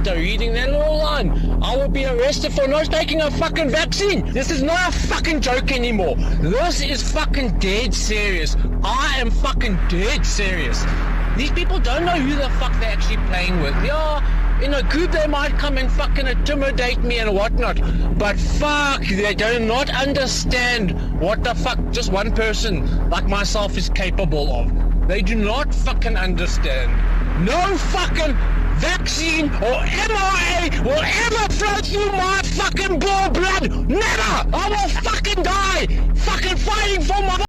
after reading that little line, I will be arrested for not taking a fucking vaccine. This is not a fucking joke anymore. This is fucking dead serious. I am fucking dead serious. These people don't know who the fuck they're actually playing with. Yeah, in a group they might come and fucking intimidate me and whatnot, but fuck, they do not understand what the fuck just one person like myself is capable of. They do not fucking understand. No fucking vaccine or mRNA will ever flow through my fucking blood. Never! I will fucking die fucking fighting for my...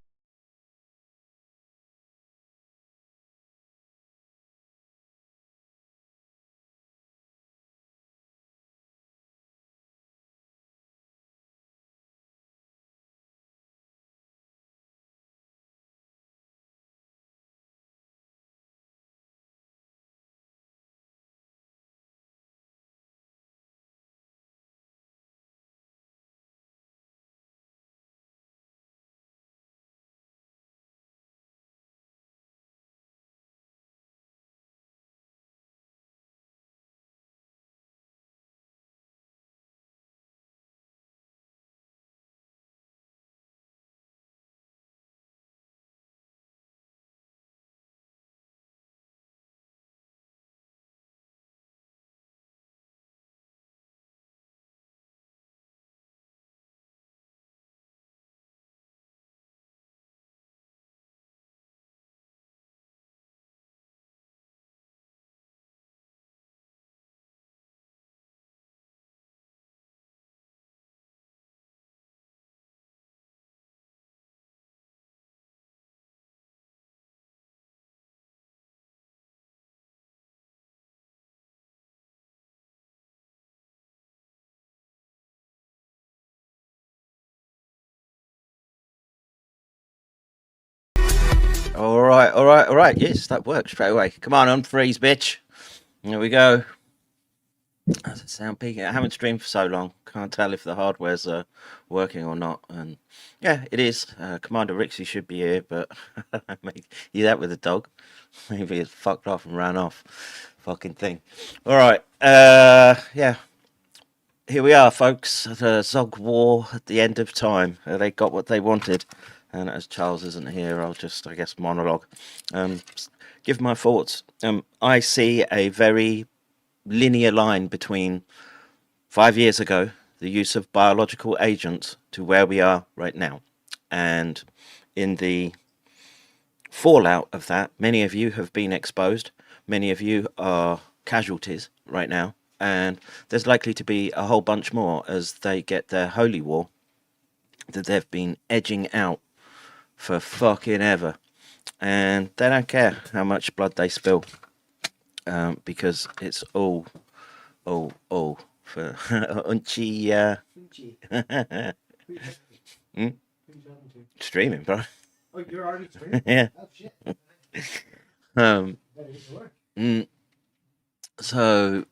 All right. Yes, that works straight away. Come on, unfreeze, bitch. There we go. How's it sound, peaking? I haven't streamed for so long. Can't tell if the hardware's working or not. And yeah, it is. Commander Rixie should be here, but he's out with the dog. Maybe it's fucked off and ran off. Fucking thing. All right. Yeah. Here we are, folks. The ZOG war at the end of time. They got what they wanted. And as Charles isn't here, I'll just, I guess, monologue. Give my thoughts. I see a very linear line between 5 years ago, the use of biological agents, to where we are right now. And in the fallout of that, many of you have been exposed. Many of you are casualties right now. And there's likely to be a whole bunch more as they get their holy war that they've been edging out for fucking ever, and they don't care how much blood they spill, because it's all for Unchi. Streaming, bro. Oh, you're already streaming? Yeah. Oh, shit. So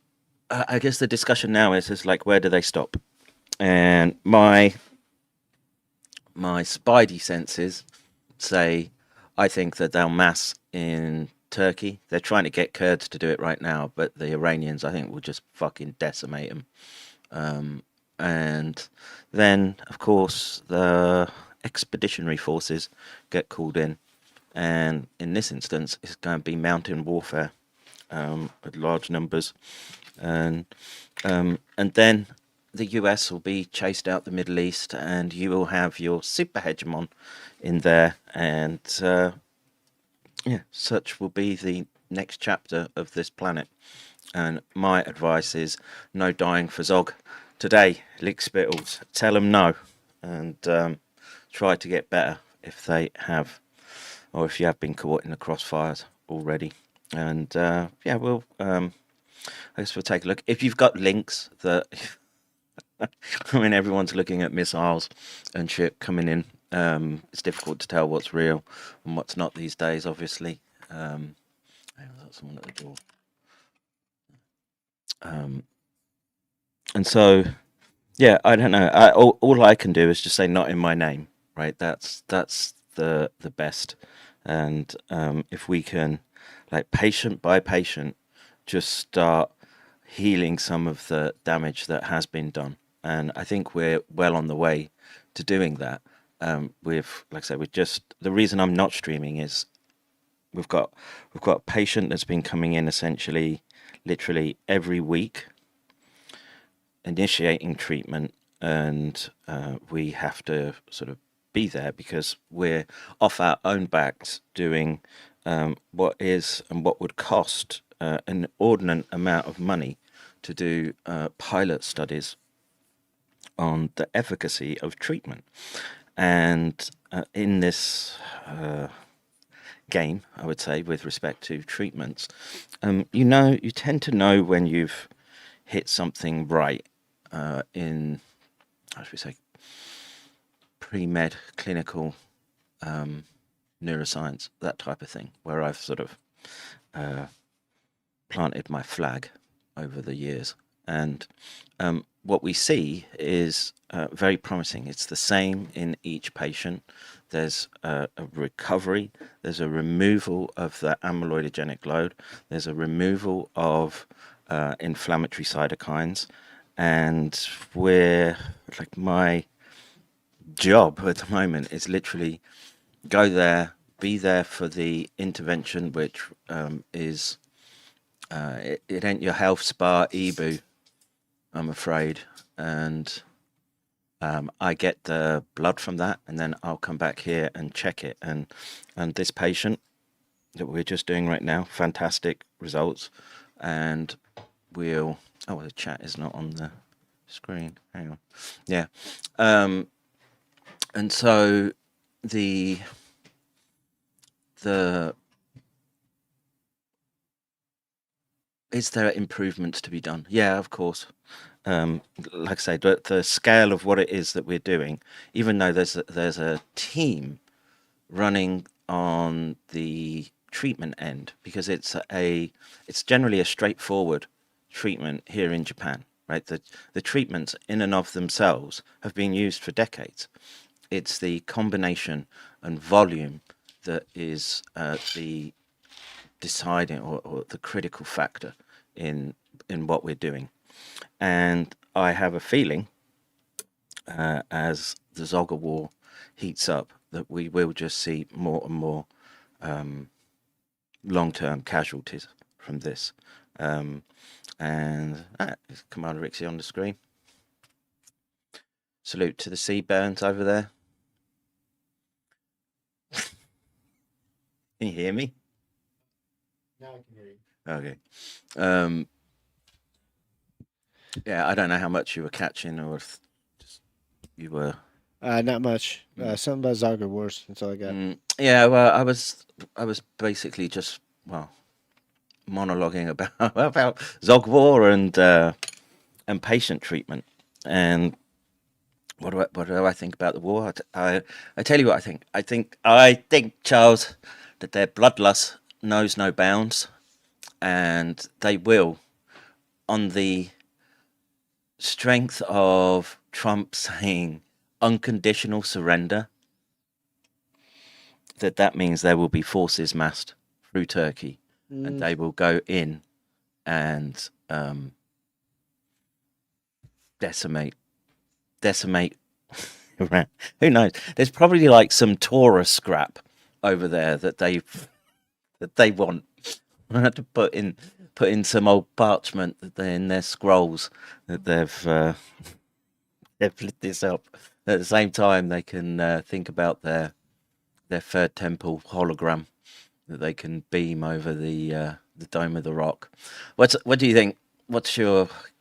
I guess the discussion now is like, where do they stop? And my spidey senses say, I think that they'll mass in Turkey. They're trying to get Kurds to do it right now, but the Iranians, I think, will just fucking decimate them. And then, of course, the expeditionary forces get called in. And in this instance, it's going to be mountain warfare with large numbers. And then the US will be chased out the Middle East, and you will have your super hegemon in there, and yeah, such will be the next chapter of this planet. And my advice is no dying for Zog today. Lick Spittles, tell them no, and try to get better if they have, or if you have been caught in the crossfires already. And yeah, we'll I guess we'll take a look. If you've got links that I mean, everyone's looking at missiles and shit coming in. It's difficult to tell what's real and what's not these days, obviously. There's someone at the door. And so, yeah, I don't know. All I can do is just say not in my name, right? That's the best. And if we can, like, patient by patient, just start healing some of the damage that has been done. And I think we're well on the way to doing that. Like I said, the reason I'm not streaming is we've got a patient that's been coming in essentially, literally every week, initiating treatment, and we have to sort of be there because we're off our own backs doing what is and what would cost an inordinate amount of money to do pilot studies on the efficacy of treatment. And in this game, I would say, with respect to treatments, you tend to know when you've hit something right in, how should we say, pre-med clinical neuroscience, that type of thing, where I've sort of planted my flag over the years. And what we see is very promising. It's the same in each patient. There's a recovery, there's a removal of the amyloidogenic load, there's a removal of inflammatory cytokines, and my job at the moment is literally go there, be there for the intervention, which is it ain't your health spa EBU, I'm afraid, and I get the blood from that, and then I'll come back here and check it. And this patient that we're just doing right now, fantastic results. And the chat is not on the screen. Hang on. Yeah. And so is there improvements to be done? Yeah, of course. Like I say, the scale of what it is that we're doing, even though there's a team running on the treatment end, because it's generally a straightforward treatment here in Japan, right? The treatments in and of themselves have been used for decades. It's the combination and volume that is the deciding or the critical factor in what we're doing. And I have a feeling, as the ZOG war heats up, that we will just see more and more long-term casualties from this. And is Commander Rixie on the screen? Salute to the Seaburns over there. Can you hear me? Now I can hear you. Okay. Yeah, I don't know how much you were catching, or if just you were. Not much. Something about Zaga Wars. That's all I got. Yeah, well, I was basically just monologuing about Zog War and patient treatment. And what do I think about the war? I tell you what I think. I think, Charles, that their bloodlust knows no bounds, and they will, on the strength of Trump saying unconditional surrender, that means there will be forces massed through Turkey, and they will go in and decimate Iran. Who knows? There's probably like some Torah scrap over there that they want. I had to put in some old parchment that they're in their scrolls that they've lit this up. At the same time, they can think about their third temple hologram that they can beam over the Dome of the Rock. What do you think?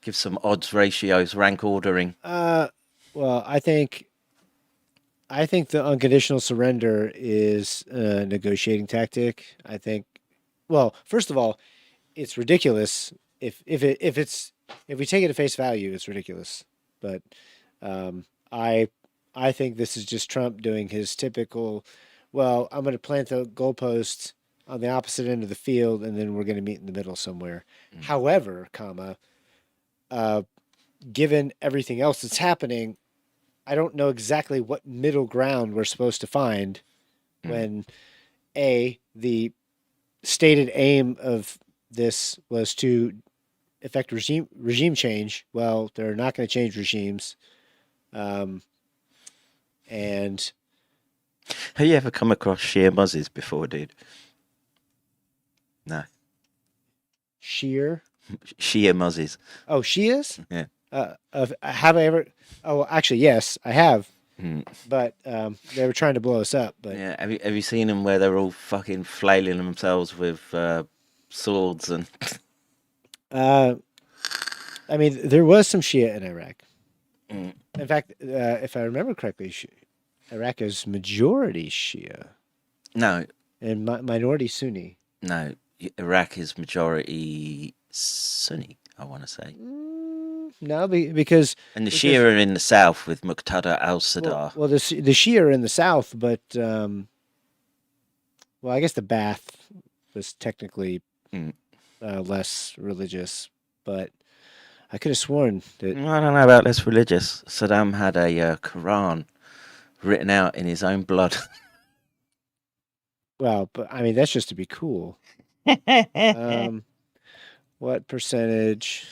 Give some odds ratios, rank ordering? Well, I think the unconditional surrender is a negotiating tactic. I think, well, first of all, it's ridiculous. If we take it at face value, it's ridiculous. But I think this is just Trump doing his typical, well, I'm going to plant the goalposts on the opposite end of the field, and then we're going to meet in the middle somewhere. However, given everything else that's happening, I don't know exactly what middle ground we're supposed to find when the stated aim of this was to affect regime change. Well, they're not going to change regimes. And Have you ever come across sheer muzzes before, dude? No. sheer. Sheer muzzes. Oh, she is. Yeah. Have I ever? Oh, actually, yes, I have. Mm. But they were trying to blow us up. But Yeah. Have you seen them where they're all fucking flailing themselves with swords and? I mean, there was some Shia in Iraq. Mm. In fact, if I remember correctly, Iraq is majority Shia No, and minority Sunni. no. Iraq is majority Sunni, I want to say. No, because And the because- Shia are in the south with Muqtada al-Sadr. well, the Shia are in the south, but well, I guess the Ba'ath was technically Mm. less religious, but I could have sworn that. I don't know about less religious. Saddam had a Quran written out in his own blood. Well, but I mean that's just to be cool. What percentage?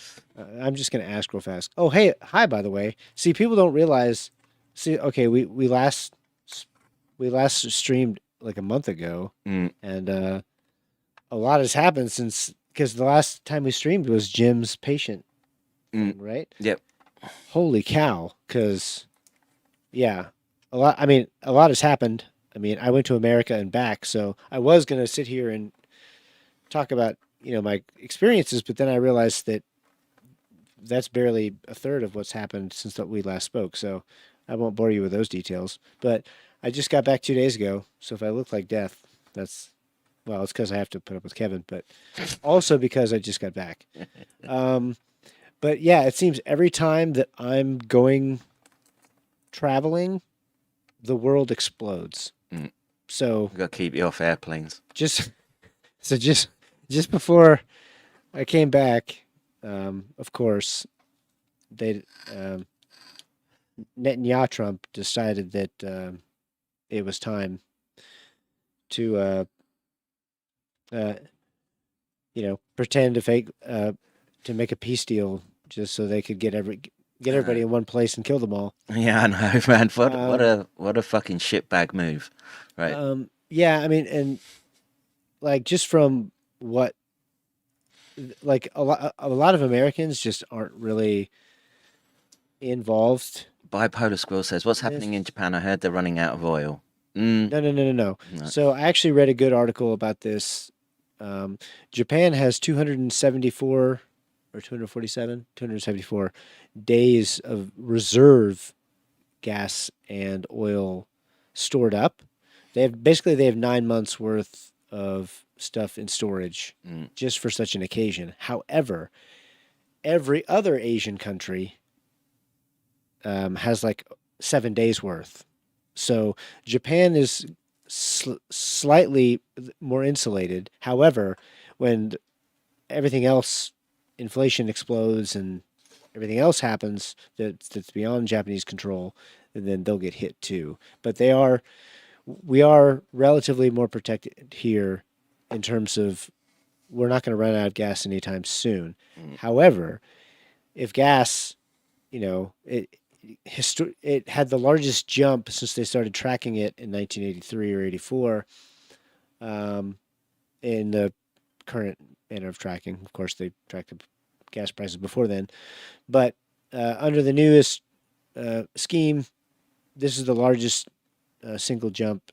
I'm just gonna ask real fast. Oh, hey, hi, by the way. See, people don't realize. See, okay, we last streamed like a month ago, Mm. and a lot has happened since because the last time we streamed was Jim's patient, Mm. right? Yep. Holy cow! Because yeah, a lot. I mean, a lot has happened. I mean, I went to America and back, so I was gonna sit here and talk about my experiences, but then I realized that that's barely a third of what's happened since that we last spoke. So I won't bore you with those details. But I just got back 2 days ago, so if I look like death, it's because I have to put up with Kevin, but also because I just got back. But yeah, it seems every time that I'm going traveling, the world explodes. Mm. So We've got to keep you off airplanes. just before I came back, of course, they Netanyahu Trump decided that it was time to pretend to fake to make a peace deal just so they could get everybody in one place and kill them all. Yeah, I know, man. What a fucking shitbag move, right? Yeah, I mean, and like just from what, like a lot of Americans just aren't really involved. Bipolar Squirrel says, "What's happening in Japan? I heard they're running out of oil." Mm. No. No. So I actually read a good article about this. Japan has 274 or 274 days of reserve gas and oil stored up. They have 9 months worth of stuff in storage just for such an occasion. However, every other Asian country has like 7 days worth. So Japan is slightly more insulated. However, when everything else, inflation explodes and everything else happens that's beyond Japanese control, and then they'll get hit too. But we are relatively more protected here in terms of we're not going to run out of gas anytime soon. However, if gas, it had the largest jump since they started tracking it in 1983 or 84 in the current manner of tracking. Of course, they tracked the gas prices before then. But under the newest scheme, this is the largest single jump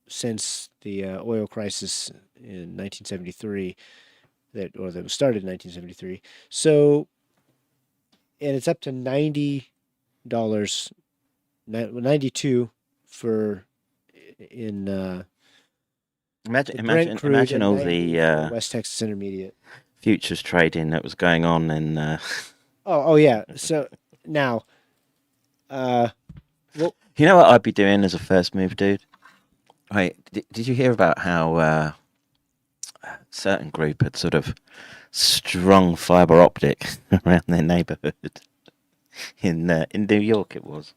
since the oil crisis in 1973 that was started in 1973. So, and it's up to $90, 92 for in Imagine all the West Texas Intermediate futures trading that was going on in. Oh yeah. So now, well, you know what I'd be doing as a first move, dude? Wait, did you hear about how a certain group had sort of strung fiber optic around their neighborhood in New York? It was.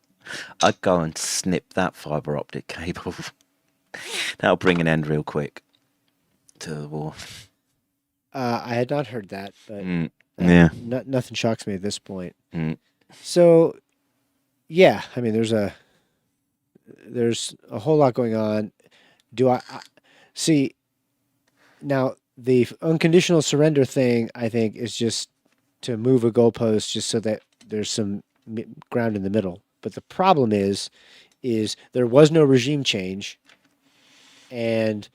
I'd go and snip that fiber optic cable. That'll bring an end real quick to the war. I had not heard that, but Yeah. Nothing shocks me at this point. Mm. So, yeah, I mean, there's a whole lot going on. Do I see now the unconditional surrender thing? I think is just to move a goalpost, just so that there's some ground in the middle. But the problem is there was no regime change, and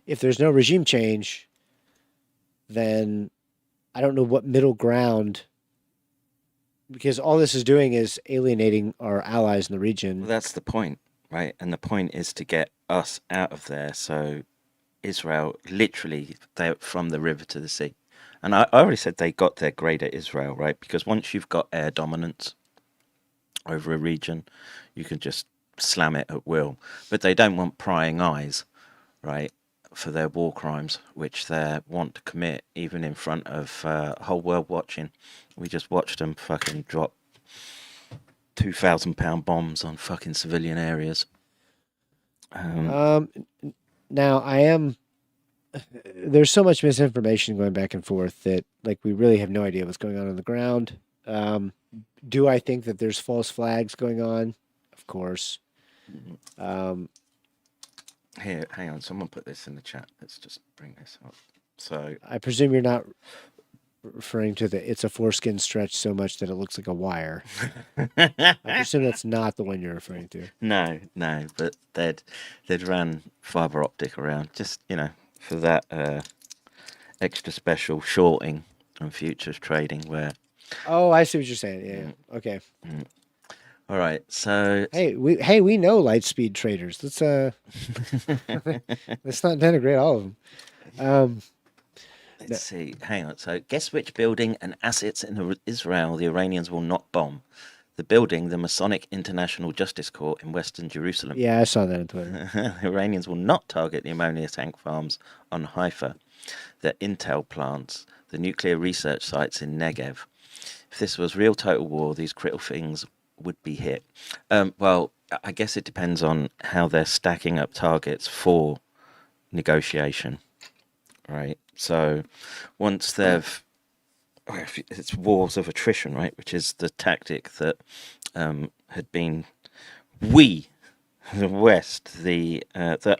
if there's no regime change, then I don't know what middle ground. Because all this is doing is alienating our allies in the region. Well, that's the point, right? And the point is to get us out of there. So Israel, literally, they're from the river to the sea. And I already said they got their grade at Israel, right? Because once you've got air dominance over a region, you can just slam it at will. But they don't want prying eyes, right, for their war crimes, which they want to commit even in front of whole world watching. We just watched them fucking drop 2,000-pound bombs on fucking civilian areas. Now I am. There's so much misinformation going back and forth that like we really have no idea what's going on the ground. Do I think that there's false flags going on? Of course. Here, hang on. Someone put this in the chat. Let's just bring this up. So I presume you're not referring to it's a foreskin stretch so much that it looks like a wire. I presume that's not the one you're referring to. No, but they'd run fiber optic around just for that extra special shorting and futures trading where. Oh, I see what you're saying. Yeah. Okay. All right. So we know light speed traders. Let's let's not denigrate all of them. Let's see. Hang on. So, guess which building and assets in Israel the Iranians will not bomb? The building, the Masonic International Justice Court in Western Jerusalem. Yeah, I saw that on Twitter. The Iranians will not target the ammonia tank farms on Haifa, the Intel plants, the nuclear research sites in Negev. If this was real total war, these critical things would be hit. Well, I guess it depends on how they're stacking up targets for negotiation, right? So once it's wars of attrition, right, which is the tactic that had been the West, the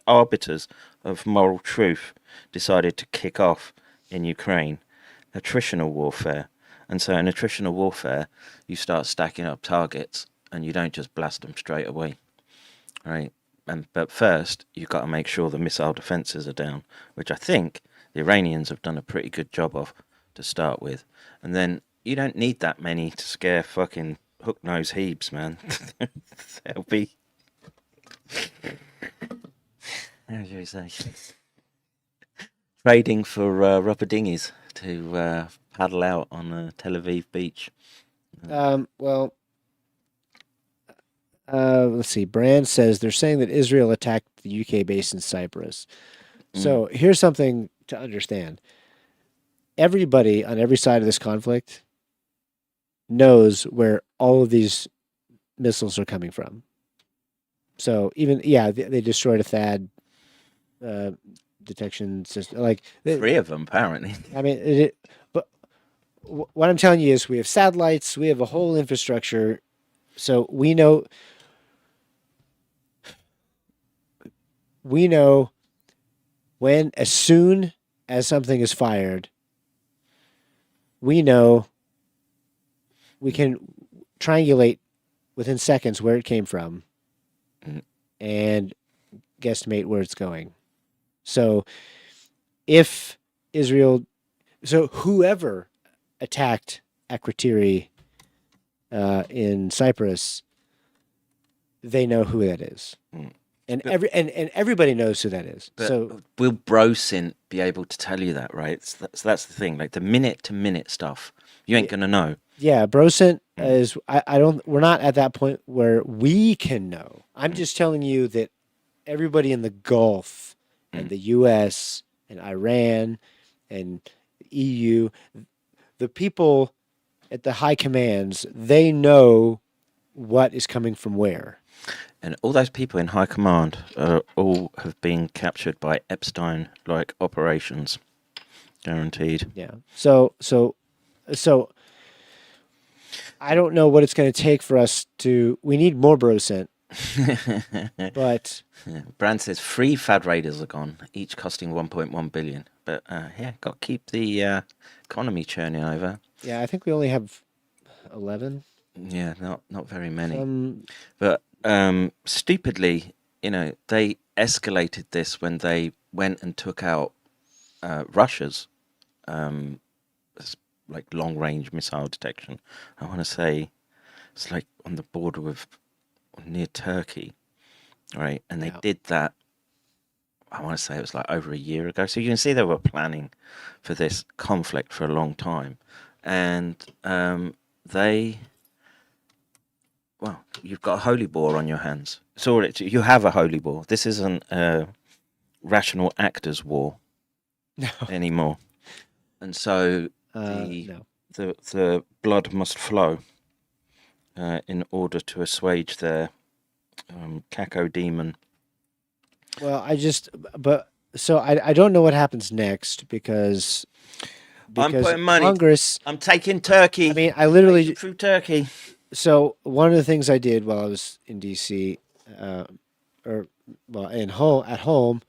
arbiters of moral truth, decided to kick off in Ukraine, attritional warfare. And so in attritional warfare, you start stacking up targets and you don't just blast them straight away, right? But first, you've got to make sure the missile defences are down, which I think the Iranians have done a pretty good job of to start with. And then you don't need that many to scare fucking hook-nosed Hebes, man. They'll be... How do you say? Trading for rubber dinghies to paddle out on a Tel Aviv beach. Let's see. Brand says they're saying that Israel attacked the UK base in Cyprus. So here's something to understand. Everybody on every side of this conflict knows where all of these missiles are coming from. So even, they destroyed a THAAD detection system. Like 3 of them, apparently. I mean, but what I'm telling you is we have satellites, we have a whole infrastructure. So we know when, as soon as something is fired, we know we can triangulate within seconds where it came from and guesstimate where it's going. So whoever attacked Akrotiri in Cyprus, they know who that is. And everybody knows who that is. But so will Brosin be able to tell you that, right? So that's the thing. Like the minute-to-minute stuff, you ain't gonna know. Yeah, Brosin is. We're not at that point where we can know. I'm just telling you that everybody in the Gulf and the U.S. and Iran and EU, the people at the high commands, they know what is coming from where. And all those people in high command all have been captured by Epstein-like operations, guaranteed. Yeah. So So I don't know what it's going to take for us to. We need more Brosent, but Yeah. Brand says 3 FAD raiders are gone, each costing 1.1 billion. But yeah, got to keep the economy churning over. yeah, I think we only have 11. Yeah, not very many. Some But stupidly, they escalated this when they went and took out Russia's like long range missile detection. I want to say it's like on the border with near Turkey, right? And they Yeah. did that. I want to say it was like over a year ago. So you can see they were planning for this conflict for a long time, and they. Well, you've got a holy boar on your hands. Sorry, you have a holy boar. This isn't a rational actors war no, anymore, and so the no. the blood must flow in order to assuage their caco demon. Well, I don't know what happens next because I'm putting money. Congress. I'm taking Turkey. I mean, I literally. through Turkey. So one of the things I did while I was in DC, at home,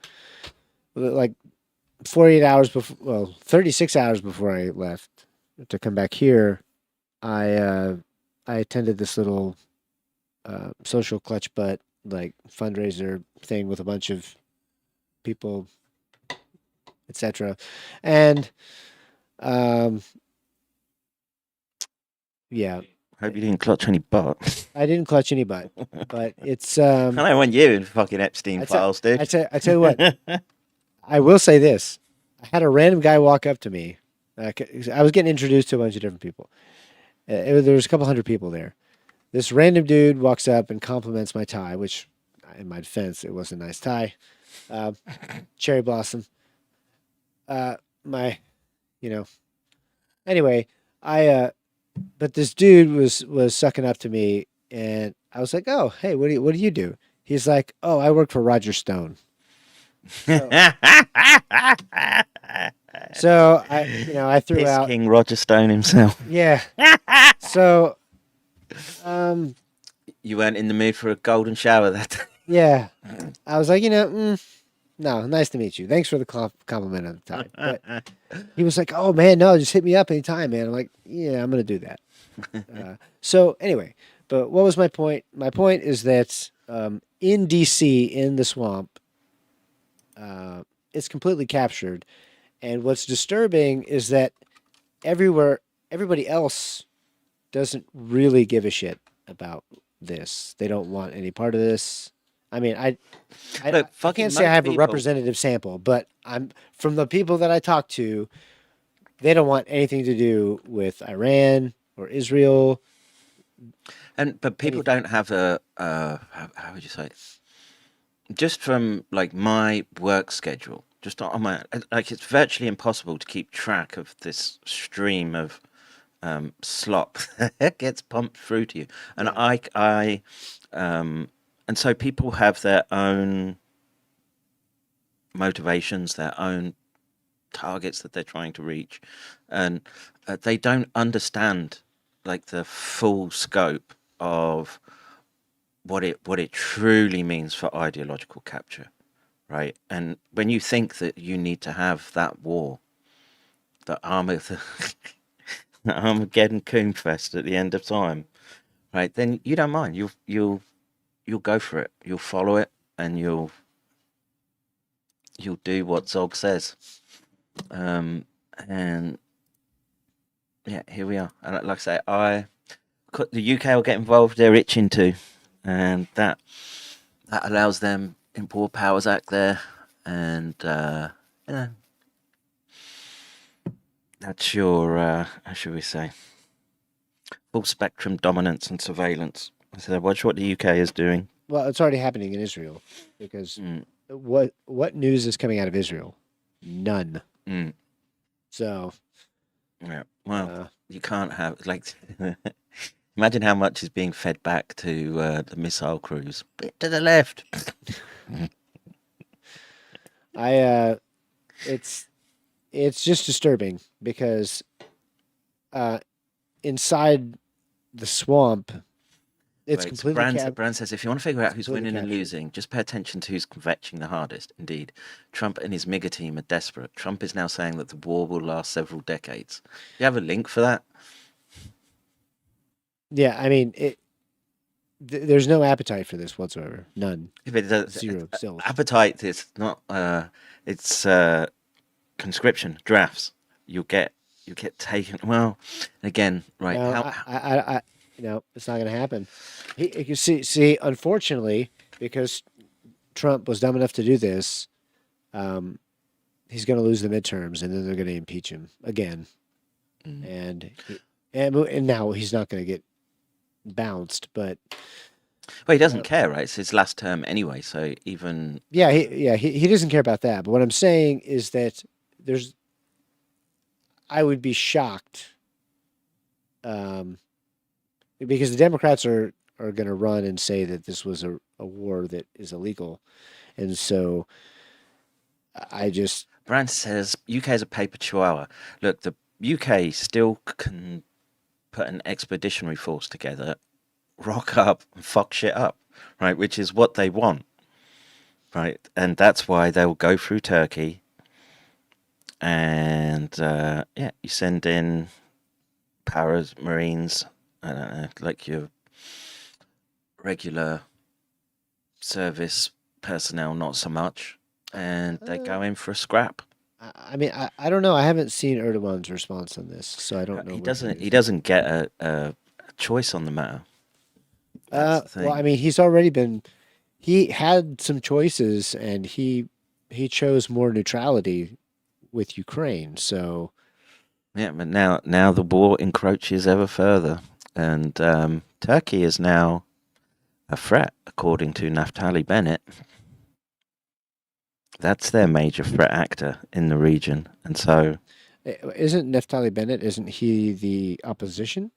like 48 hours before, 36 hours before I left to come back here, I attended this little social clutch butt like fundraiser thing with a bunch of people, etc. And yeah, Hope you didn't clutch any butt. I didn't clutch any butt, but it's I don't want you in fucking Epstein files, dude. I tell you what, I will say this: I had a random guy walk up to me. I was getting introduced to a bunch of different people. There was a couple hundred people there. This random dude walks up and compliments my tie, which, in my defense, it was a nice tie, cherry blossom. Anyway, but this dude was sucking up to me, and I was like, "Oh, hey, what do you do?" He's like, "Oh, I work for Roger Stone." So I threw Piss out King Roger Stone himself. Yeah. So, You weren't in the mood for a golden shower that day. yeah, I was like, no, nice to meet you. Thanks for the compliment at the time. But he was like, oh man, no, just hit me up anytime, man. I'm like, yeah, I'm gonna do that. So anyway, but what was my point? My point is that in DC, in the swamp, it's completely captured, and what's disturbing is that everybody else doesn't really give a shit about this. They don't want any part of this. I mean, I can't say I have a representative sample, but I'm from the people that I talk to, they don't want anything to do with Iran or Israel. But people don't have a how would you say it? Just from like my work schedule, just on my like it's virtually impossible to keep track of this stream of slop that gets pumped through to you, and and so people have their own motivations, their own targets that they're trying to reach, and they don't understand like the full scope of what it truly means for ideological capture, right? And when you think that you need to have that war, the Armageddon Coonfest at the end of time, right? Then you don't mind. You'll go for it. You'll follow it, and you'll do what ZOG says. And yeah, here we are. And like I say, the UK will get involved. They're itching to, and that allows them Import Powers Act there, and that's your how should we say, full spectrum dominance and surveillance. So watch what the UK is doing. Well, it's already happening in Israel because what news is coming out of Israel? None. So yeah, well, you can't have like. Imagine how much is being fed back to the missile crews. Bit to the left. It's just disturbing because inside the swamp, it's Right, so completely Brand says, if you want to figure out who's completely winning and captured. losing, just pay attention to who's kvetching the hardest. Indeed, Trump and his MAGA team are desperate. Trump is now saying that the war will last several decades. You have a link for that? Yeah, I mean, there's no appetite for this whatsoever. None. If it does, Zero. Still. appetite is not. It's conscription drafts. You get taken. Well, again, right? No, I it's not going to happen. You see, unfortunately, because Trump was dumb enough to do this, he's going to lose the midterms, and then they're going to impeach him again, and now he's not going to get bounced, but Well, he doesn't care, right? It's his last term anyway. So even he doesn't care about that. But what I'm saying is that I would be shocked, because the Democrats are going to run and say that this was a war that is illegal, and so Brand says UK is a paper chihuahua. Look, the UK still can put an expeditionary force together, rock up and fuck shit up, right? Which is what they want, right? And that's why they'll go through Turkey. And you send in paras, marines, like your regular service personnel, not so much, and they go in for a scrap. I mean, I don't know. I haven't seen Erdogan's response on this, so I don't know. He doesn't get a choice on the matter. Well, I mean, he had some choices, and he chose more neutrality with Ukraine. So yeah, but now the war encroaches ever further, and Turkey is now a threat, according to Naftali Bennett. That's their major threat actor in the region, and so isn't Naftali Bennett? Isn't he the opposition?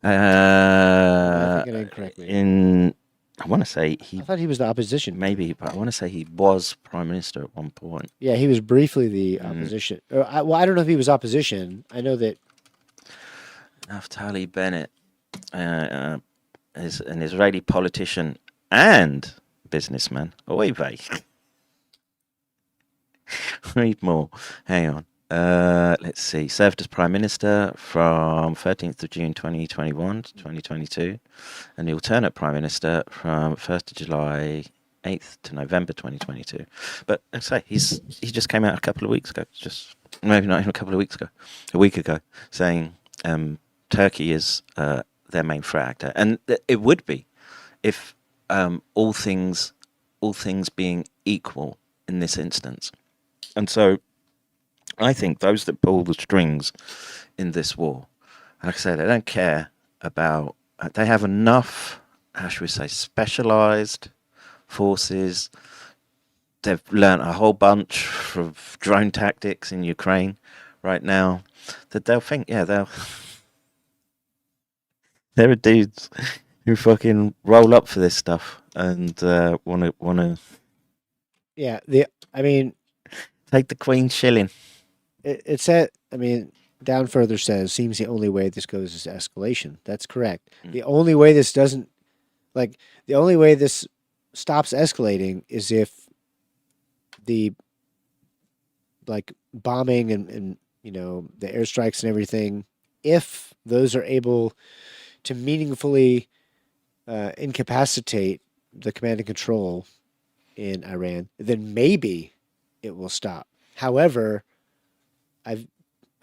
I thinking incorrectly. I want to say I thought he was the opposition. maybe, but I want to say he was prime minister at one point. Yeah, he was briefly the opposition. I don't know if he was opposition. I know that Naftali Bennett is an Israeli politician and businessman. Oy vey. Read more. Hang on. Let's see. Served as Prime Minister from 13th of June 2021 to 2022, and the alternate Prime Minister from 1st of July 8th to November 2022. But I'd say he just came out a couple of weeks ago, just maybe not even a couple of weeks ago, a week ago, saying Turkey is their main threat actor, and it would be if all things being equal in this instance. And so I think those that pull the strings in this war, and like I said, they don't care about, they have enough, how should we say, specialized forces. They've learned a whole bunch of drone tactics in Ukraine right now that they'll think, there are dudes who fucking roll up for this stuff and want to. Yeah, I mean, take the Queen's shilling. It said, I mean, down further says, seems the only way this goes is escalation. That's correct. The only way this stops escalating is if the bombing and the airstrikes and everything, if those are able to meaningfully incapacitate the command and control in Iran, then maybe it will stop. However,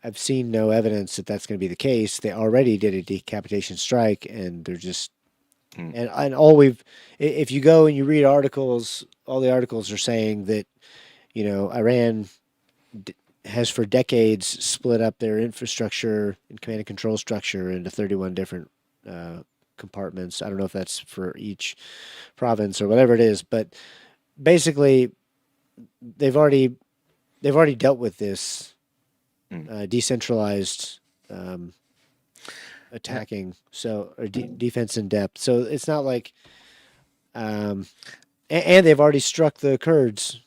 I've seen no evidence that that's going to be the case. They already did a decapitation strike, and they're just and if you go and you read articles, all the articles are saying that Iran has for decades split up their infrastructure and command and control structure into 31 different compartments. I don't know if that's for each province or whatever it is, but basically they've already dealt with this decentralized attacking, or defense in depth. So it's not like, and they've already struck the Kurds.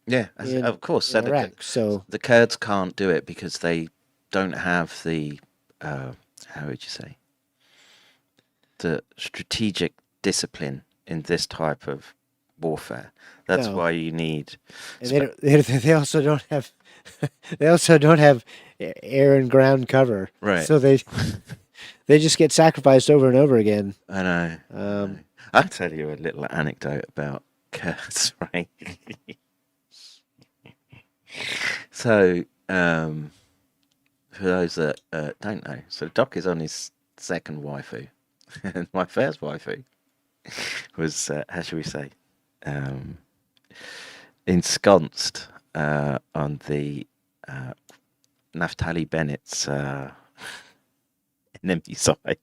Yeah, of course. In Iraq. So the Kurds can't do it because they don't have the how would you say, the strategic discipline in this type of warfare. That's No. why you need. And they also don't have they also don't have air and ground cover. Right. So they just get sacrificed over and over again. I know. I'll tell you a little anecdote about Kurtz, right? So, for those that don't know, so Doc is on his second waifu. And my first waifu was, how should we say, ensconced on the Naftali Bennett's enemy side.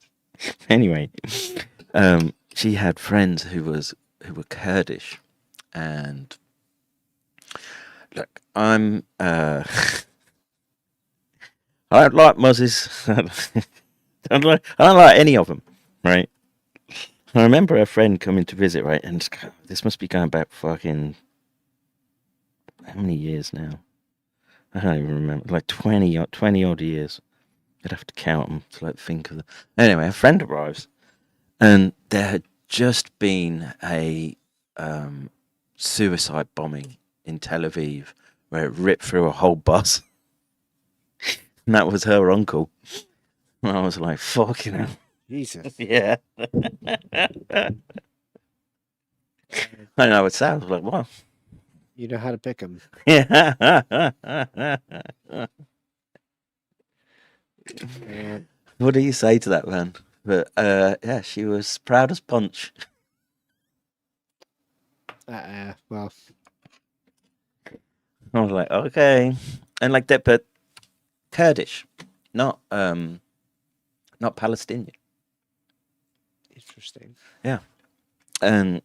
Anyway, she had friends who were Kurdish, and look, I don't like Muzzies. I don't like any of them, right? I remember a friend coming to visit, right, and this must be going back fucking how many years now? I don't even remember, like 20 odd years. I'd have to count them to like think of them. Anyway, a friend arrives, and there had just been a suicide bombing in Tel Aviv where it ripped through a whole bus. And that was her uncle. And I was like, fucking hell. Jesus. Yeah. I know it sounds like, what? You know how to pick them. Yeah. What do you say to that, man? But yeah, she was proud as punch. Well, I was like, okay, and like that, but Kurdish, not Palestinian. interesting. Yeah, and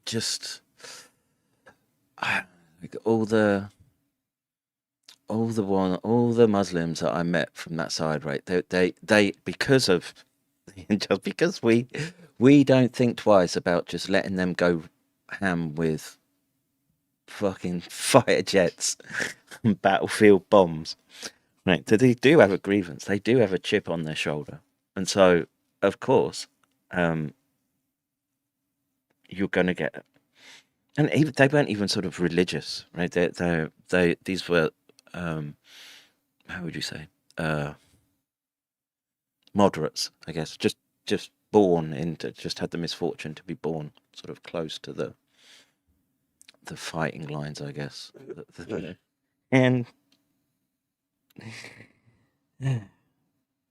just like all the Muslims that I met from that side, right? They because of just because we don't think twice about just letting them go ham with fucking fighter jets and battlefield bombs, right? So they do have a grievance. They do have a chip on their shoulder, and so of course, you're gonna get it. And even, they weren't even sort of religious, right? These were how would you say, moderates, I guess. Just born into, just had the misfortune to be born sort of close to the fighting lines, I guess. And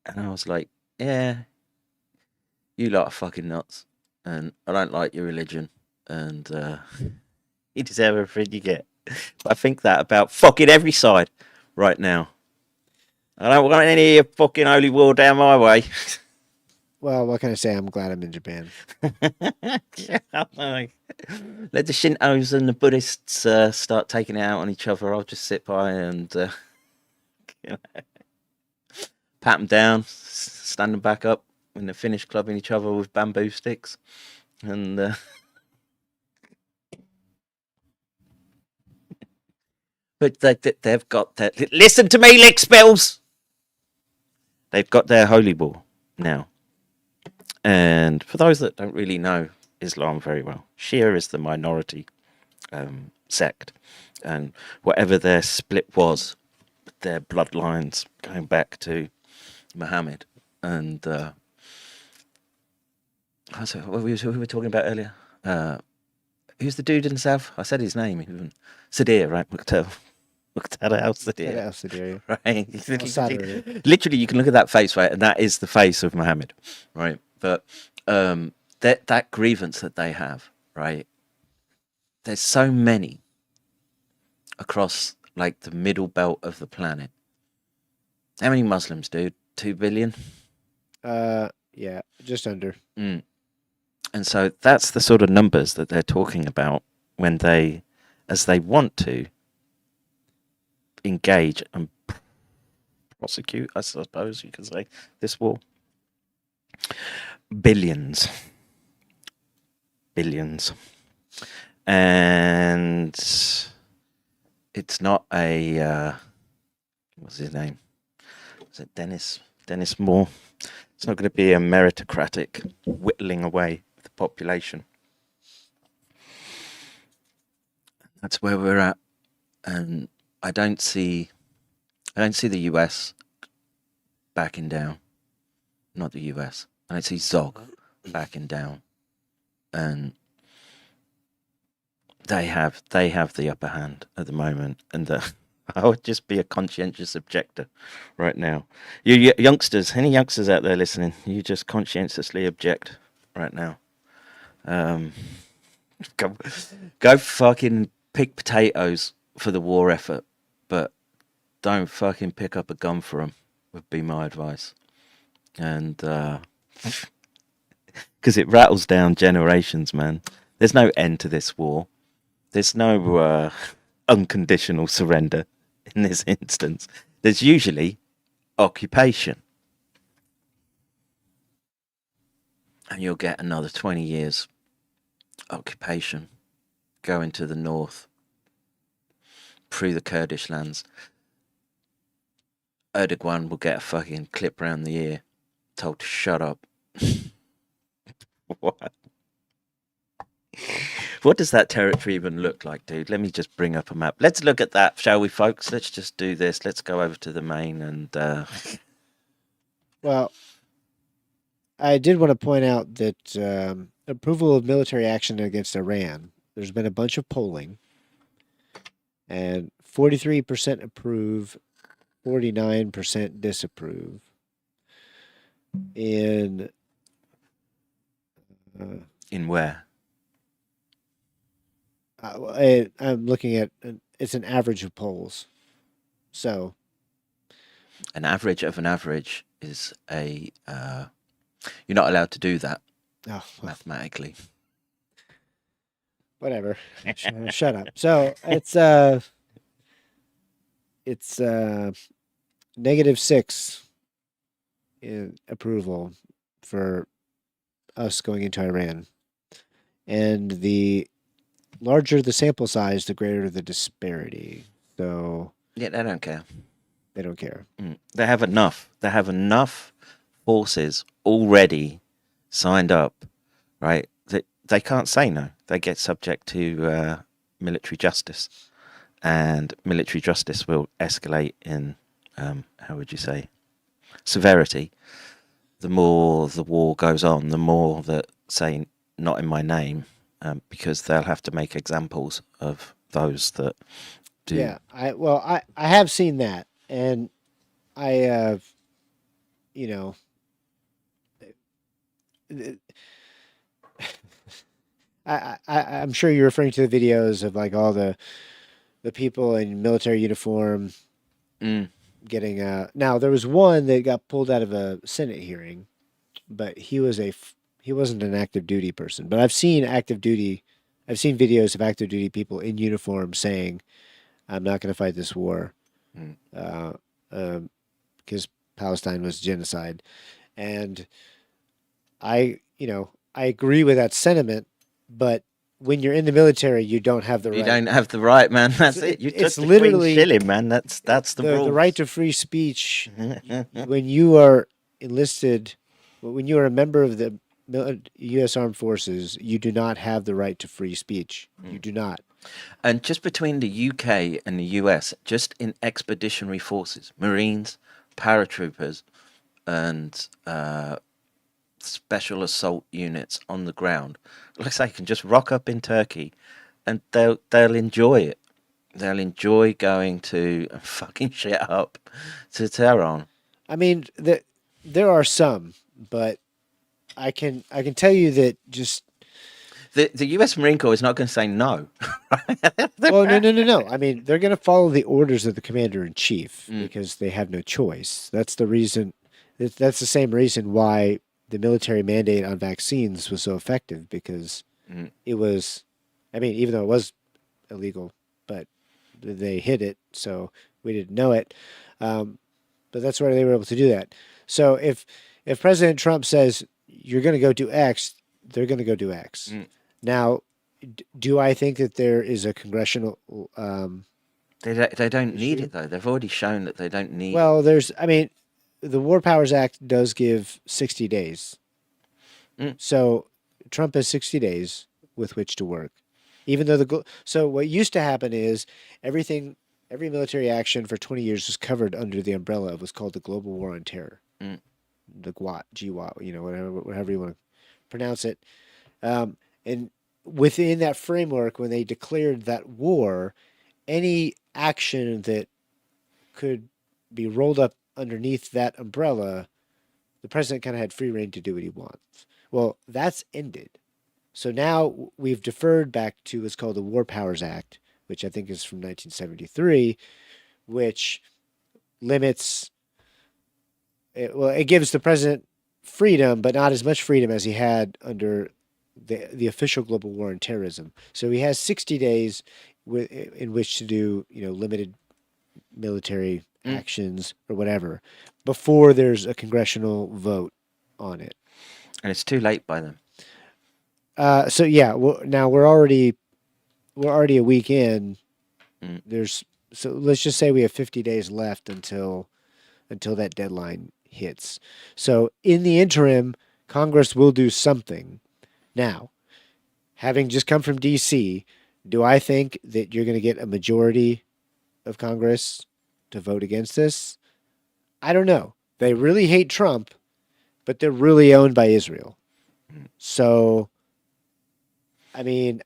I was like, yeah, you lot are fucking nuts, and I don't like your religion, and you deserve everything you get. But I think that about fucking every side right now. I don't want any of your fucking holy war down my way. Well, what can I say? I'm glad I'm in Japan. Let the Shintos and the Buddhists start taking it out on each other. I'll just sit by and pat them down, stand them back up when they're finished clubbing each other with bamboo sticks. And but they've got that. Listen to me, lick spells. They've got their holy war now. And for those that don't really know Islam very well, Shia is the minority sect, and whatever their split was, their bloodlines going back to Muhammad. And what we were talking about earlier. Who's the dude in the south? I said his name even. Sadir, right? Muqtada al-Sadir. Right. Literally, you can look at that face, right, and that is the face of Muhammad, right? But that grievance that they have, right? There's so many across like the middle belt of the planet. How many Muslims, dude? 2 billion? Yeah, just under. And so that's the sort of numbers that they're talking about when they, as they want to engage and prosecute, I suppose you could say, this war. Billions. And it's not a what's his name? is it Dennis Moore? It's not going to be a meritocratic whittling away the population. That's where we're at, and I don't see the US backing down. Not the US. I don't see ZOG backing down, and they have the upper hand at the moment, and I would just be a conscientious objector right now. You youngsters, any youngsters out there listening, you just conscientiously object right now. Go fucking pick potatoes for the war effort, but don't fucking pick up a gun for them, would be my advice. And because it rattles down generations, man. There's no end to this war. There's no unconditional surrender in this instance. There's usually occupation. And you'll get another 20 years occupation going to the north through the Kurdish lands. Erdogan will get a fucking clip round the ear, told to shut up. What? What does that territory even look like, dude? Let me just bring up a map. Let's look at that, shall we, folks? Let's just do this. Let's go over to the main and... Well, I did want to point out that approval of military action against Iran, there's been a bunch of polling, and 43% approve, 49% disapprove. In where? I'm looking at it's an average of polls. So an average of an average is a you're not allowed to do that mathematically. Whatever. Shut up. So it's -6 in approval for us going into Iran. And the larger the sample size, the greater the disparity. So yeah, they don't care. They don't care. They have enough. They have enough forces already signed up, right? They can't say no. They get subject to military justice, and military justice will escalate in how would you say, severity. The more the war goes on, the more that say not in my name, because they'll have to make examples of those that do. Yeah, I have seen that, and I have, you know, I'm sure you're referring to the videos of like all the people in military uniform getting now there was one that got pulled out of a Senate hearing, but he wasn't an active duty person. But I've seen videos of active duty people in uniform saying, I'm not going to fight this war because Palestine was genocide. And I agree with that sentiment, but when you're in the military, you don't have the right. You don't have the right, man. That's it. You It's took the literally Queen's shilling, man. That's the rule. The right to free speech. When you are enlisted, when you are a member of the U.S. Armed Forces, you do not have the right to free speech. You do not. And just between the UK and the US, just in expeditionary forces, Marines, paratroopers, and special assault units on the ground, looks like they can just rock up in Turkey, and they'll enjoy it. They'll enjoy going to fucking shit up to Tehran. I mean, there are some, but I can tell you that just. The U.S. Marine Corps is not going to say no. Well, no. I mean, they're going to follow the orders of the commander-in-chief because they have no choice. That's the reason. That's the same reason why the military mandate on vaccines was so effective, because it was, I mean, even though it was illegal, but they hid it, so we didn't know it. But that's why they were able to do that. So if President Trump says you're going to go do X, they're going to go do X. Now, do I think that there is a congressional? They don't need it though. They've already shown that they don't need. Well, there's. I mean, the War Powers Act does give 60 days. So Trump has 60 days with which to work. Even though so what used to happen is every military action for 20 years was covered under the umbrella of what's called the Global War on Terror. The GWAT, whatever you want to pronounce it. And within that framework, when they declared that war, any action that could be rolled up underneath that umbrella, the president kind of had free reign to do what he wants. Well, that's ended. So now we've deferred back to what's called the War Powers Act, which I think is from 1973, which limits, it gives the president freedom, but not as much freedom as he had under the official global war on terrorism. So he has 60 days in which to do, limited military actions or whatever before there's a congressional vote on it. And it's too late by then. So yeah, now we're already a week in. So let's just say we have 50 days left until that deadline hits. So in the interim, Congress will do something. Now, having just come from DC, do I think that you're going to get a majority of Congress to vote against this? I don't know. They really hate Trump, but they're really owned by Israel. So, I mean,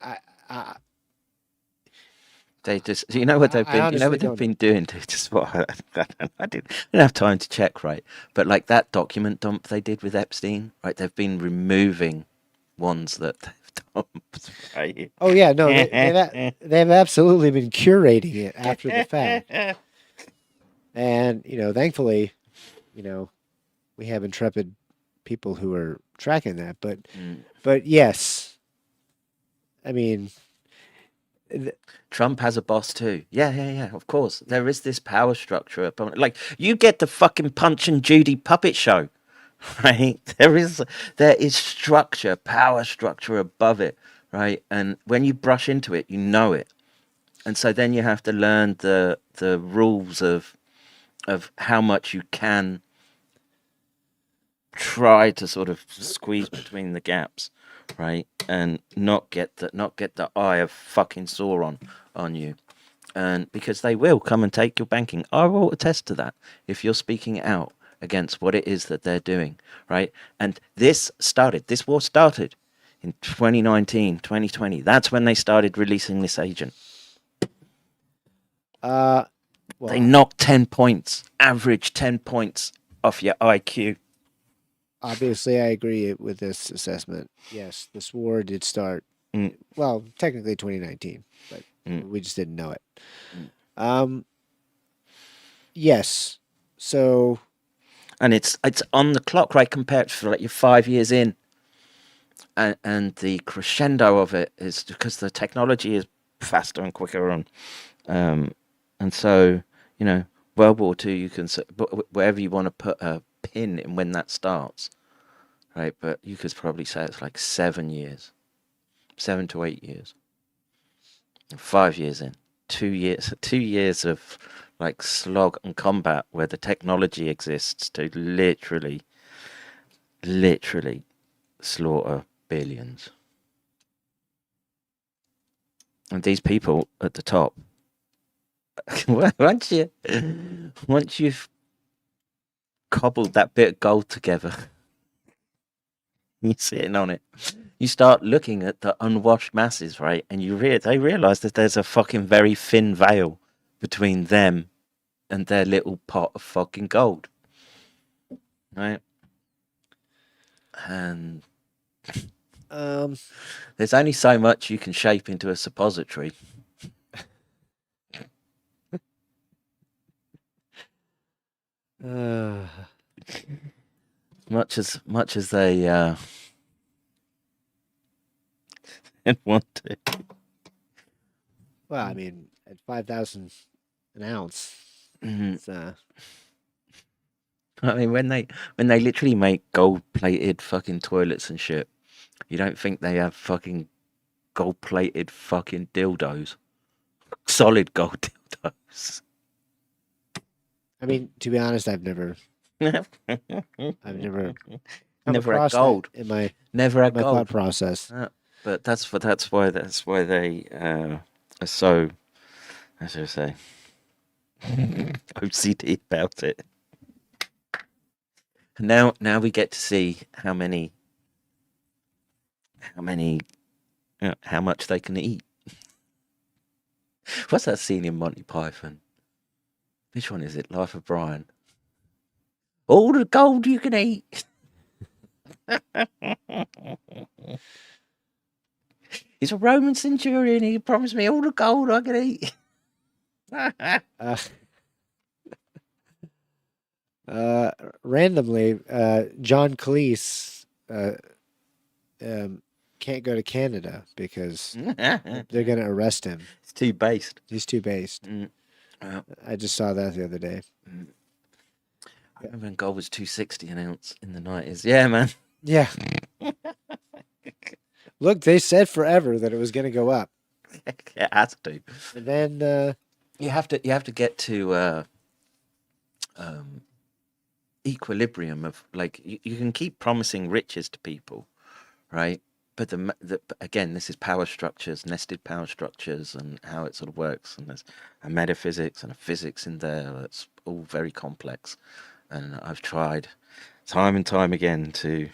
they just, what they've been doing. Just what I didn't have time to check, right? But like that document dump they did with Epstein, right? They've been removing ones that they've dumped, right? Oh yeah, no, they've absolutely been curating it after the fact, and thankfully, we have intrepid people who are tracking that. But yes, I mean, Trump has a boss too. Yeah. Of course, there is this power structure. Like you get the fucking Punch and Judy puppet show, right? There is structure, power structure above it, right? And when you brush into it, you know it. And so then you have to learn the rules of how much you can try to sort of squeeze between the gaps, right? And not get the eye of fucking Sauron on you. And because they will come and take your banking. I will attest to that if you're speaking out against what it is that they're doing, right? And this war started in 2019, 2020. That's when they started releasing this agent. They knocked 10 points, average 10 points off your IQ. Obviously, I agree with this assessment. Yes, this war did start, well, technically 2019, but we just didn't know it. Yes, so... And it's on the clock, right, compared to like you're 5 years in. And the crescendo of it is because the technology is faster and quicker. And so, World War II, you can, wherever you want to put a pin in when that starts, right? But you could probably say it's like 7 years, 7 to 8 years, 5 years in, 2 years of like slog and combat where the technology exists to literally slaughter billions. And these people at the top, once you've cobbled that bit of gold together, you're sitting on it, you start looking at the unwashed masses, right? And they realize that there's a fucking very thin veil between them and their little pot of fucking gold, right? And there's only so much you can shape into a suppository. Much as they want to. Well, I mean, at 5,000 an ounce, it's, I mean, when they literally make gold-plated fucking toilets and shit, you don't think they have fucking gold-plated fucking dildos, solid gold dildos. I mean, to be honest, I've never I've never come Never had across that gold. in my Never had my thought gold. process. But that's why they are so, as I say, OCD about it. Now we get to see how much they can eat. What's that scene in Monty Python? Which one is it? Life of Brian. All the gold you can eat. He's a Roman centurion. He promised me all the gold I can eat. Randomly, John Cleese can't go to Canada because they're going to arrest him. It's too based. He's too based. I just saw that the other day. I remember when gold was $2.60 an ounce in the 90s. Yeah, man. Yeah. Look, they said forever that it was going to go up. It has to. And then You have to get to equilibrium of, like, you can keep promising riches to people, right? But again, this is power structures, nested power structures, and how it sort of works. And there's a metaphysics and a physics in there that's all very complex. And I've tried time and time again to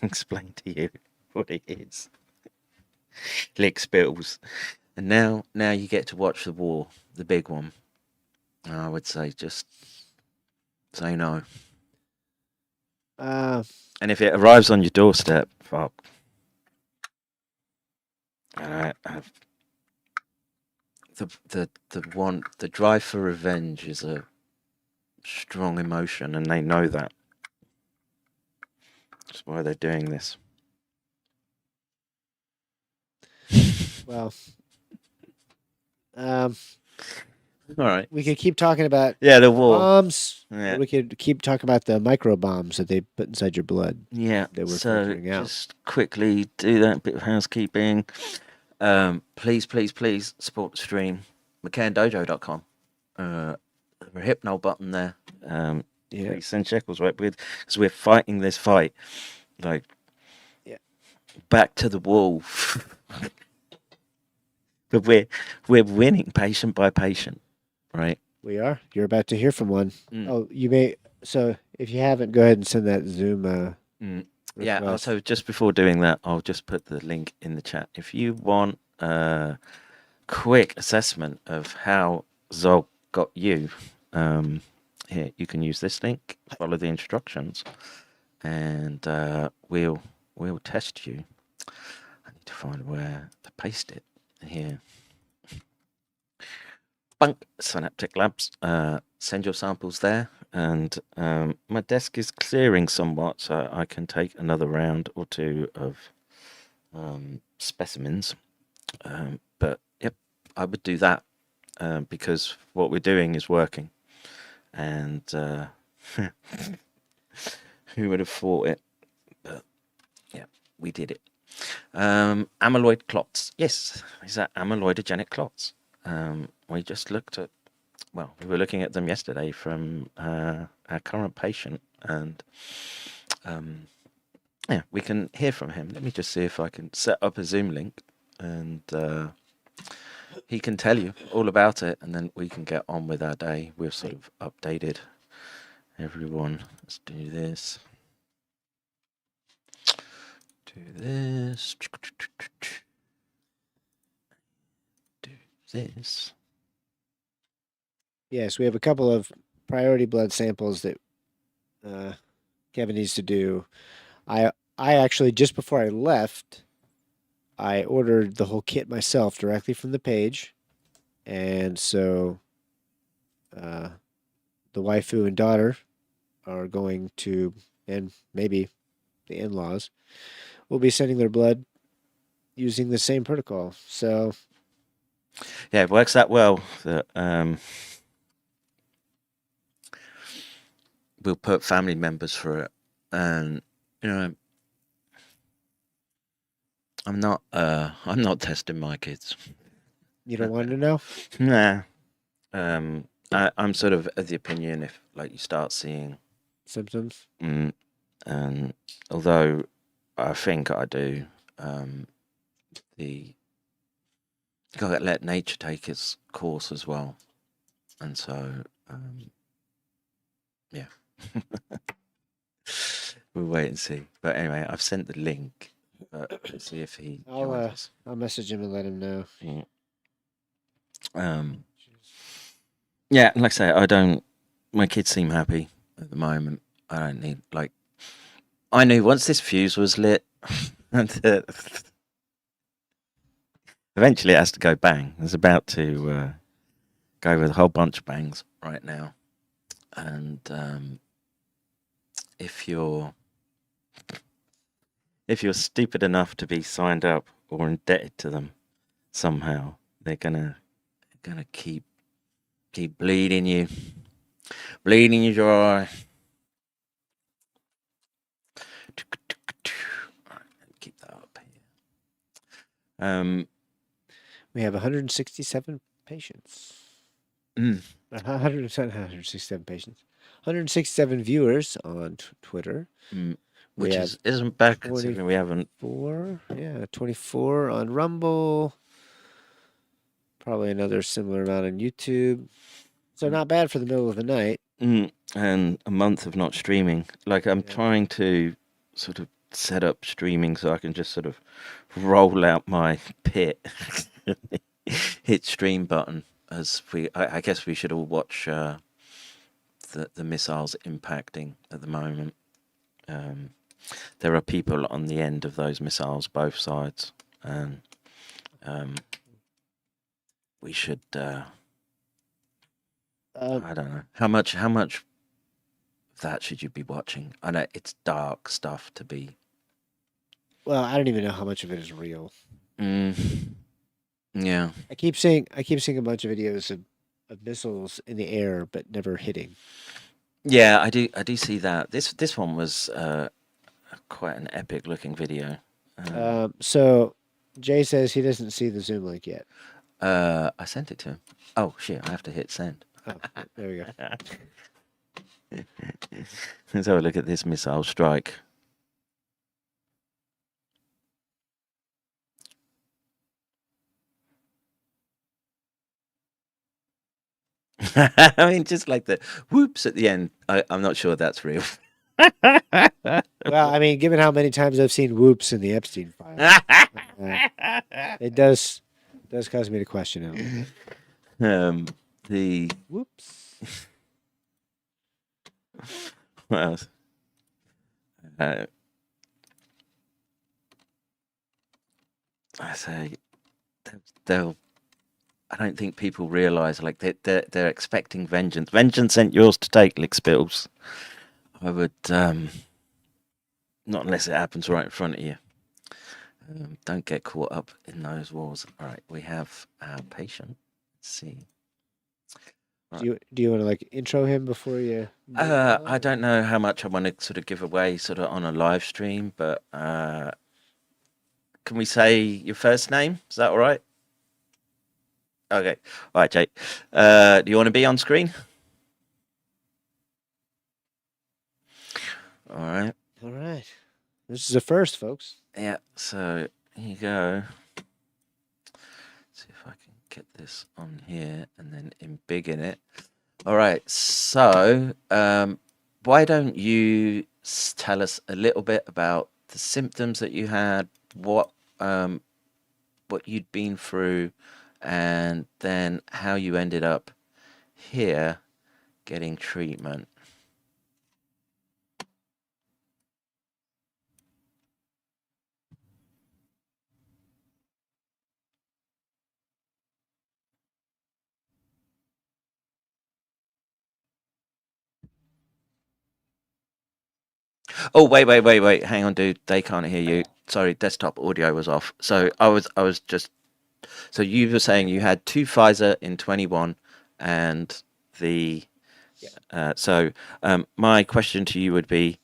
explain to you what it is. Lick spills. And now you get to watch the war, the big one. And I would say just say no. And if it arrives on your doorstep, fuck. The drive for revenge is a strong emotion, and they know that. That's why they're doing this. well, All right. we could keep talking about The war. bombs. Yeah. We could keep talking about the micro bombs that they put inside your blood. Yeah. That we're So filtering out. just quickly do that bit of housekeeping. Please support the stream. McCairndojo.com. The Hypno button there. Yeah. Please send shekels right with, because we're fighting this fight. Like, back to the wall. But we're winning patient by patient, right? We are. You're about to hear from one. Mm. Oh, you may. So if you haven't, go ahead and send that Zoom. Yeah. request. So just before doing that, I'll just put the link in the chat. If you want a quick assessment of how ZOG got you, here you can use this link. Follow the instructions, and we'll test you. I need to find where to paste it here. Bunk Synaptic Labs. Send your samples there, and my desk is clearing somewhat, so I can take another round or two of specimens. But yep, I would do that because what we're doing is working, and who would have thought it? But yeah, we did it. Amyloid clots. Yes, these are amyloidogenic clots. We just looked at, well, we were looking at them yesterday from our current patient, and yeah, we can hear from him. Let me just see if I can set up a Zoom link, and he can tell you all about it, and then we can get on with our day. We've sort of updated everyone. Let's do this. Do this. Do this. Yes, we have a couple of priority blood samples that Kevin needs to do. I actually, just before I left, I ordered the whole kit myself directly from the page, and so the waifu and daughter are going to, and maybe the in-laws will be sending their blood using the same protocol. So yeah, it works that well that we'll put family members through it, and you know, I'm not testing my kids. you don't want to know? Nah. I'm sort of of the opinion, if like you start seeing symptoms. And although I think I do, you got to let nature take its course as well. And so, yeah. We'll wait and see. But anyway, I've sent the link. But let's see if he joins us. I'll message him and let him know. Yeah, like I say, my kids seem happy at the moment. I don't need, I knew once this fuse was lit, eventually it has to go bang. It's about to go with a whole bunch of bangs right now. And if you're stupid enough to be signed up or indebted to them somehow, they're gonna keep bleeding you dry. Keep that up here. We have 167 patients. 167 patients. 167 viewers on Twitter. Which isn't bad considering we haven't. 24 on Rumble. Probably another similar amount on YouTube. So not bad for the middle of the night. And a month of not streaming. I'm trying to sort of set up streaming so I can just sort of roll out my pit, hit stream button. I guess we should all watch the missiles impacting at the moment. There are people on the end of those missiles, both sides, and we should. I don't know how much of that should you be watching. I know it's dark stuff to be. Well, I don't even know how much of it is real. Yeah. I keep seeing a bunch of videos of missiles in the air but never hitting. Yeah, I do see that. This one was quite an epic looking video. So Jay says he doesn't see the Zoom link yet. I sent it to him. Oh shit! I have to hit send. Oh, there we go. Let's have a look at this missile strike. I mean, just like the whoops at the end. I'm not sure that's real. Well, I mean, given how many times I've seen whoops in the Epstein file, it does cause me to question it. The whoops. What else? I say they'll. I don't think people realise they're expecting vengeance. Vengeance ain't yours to take, lick spittles. I would not unless it happens right in front of you. Don't get caught up in those wars. All right, we have our patient. Let's see. Right. Do you want to intro him before you? I don't know how much I want to sort of give away sort of on a live stream, but can we say your first name? Is that all right? Okay. All right, Jake. Do you want to be on screen? All right. All right. This is a first, folks. Yeah. So here you go. Let's see if I can get this on here and then embiggen it. All right. So why don't you tell us a little bit about the symptoms that you had, what you'd been through, and then how you ended up here getting treatment. Oh, wait. Hang on, dude. They can't hear you. Sorry, desktop audio was off. So I was just. So you were saying you had 2 Pfizer in 21, and the. So my question to you would be,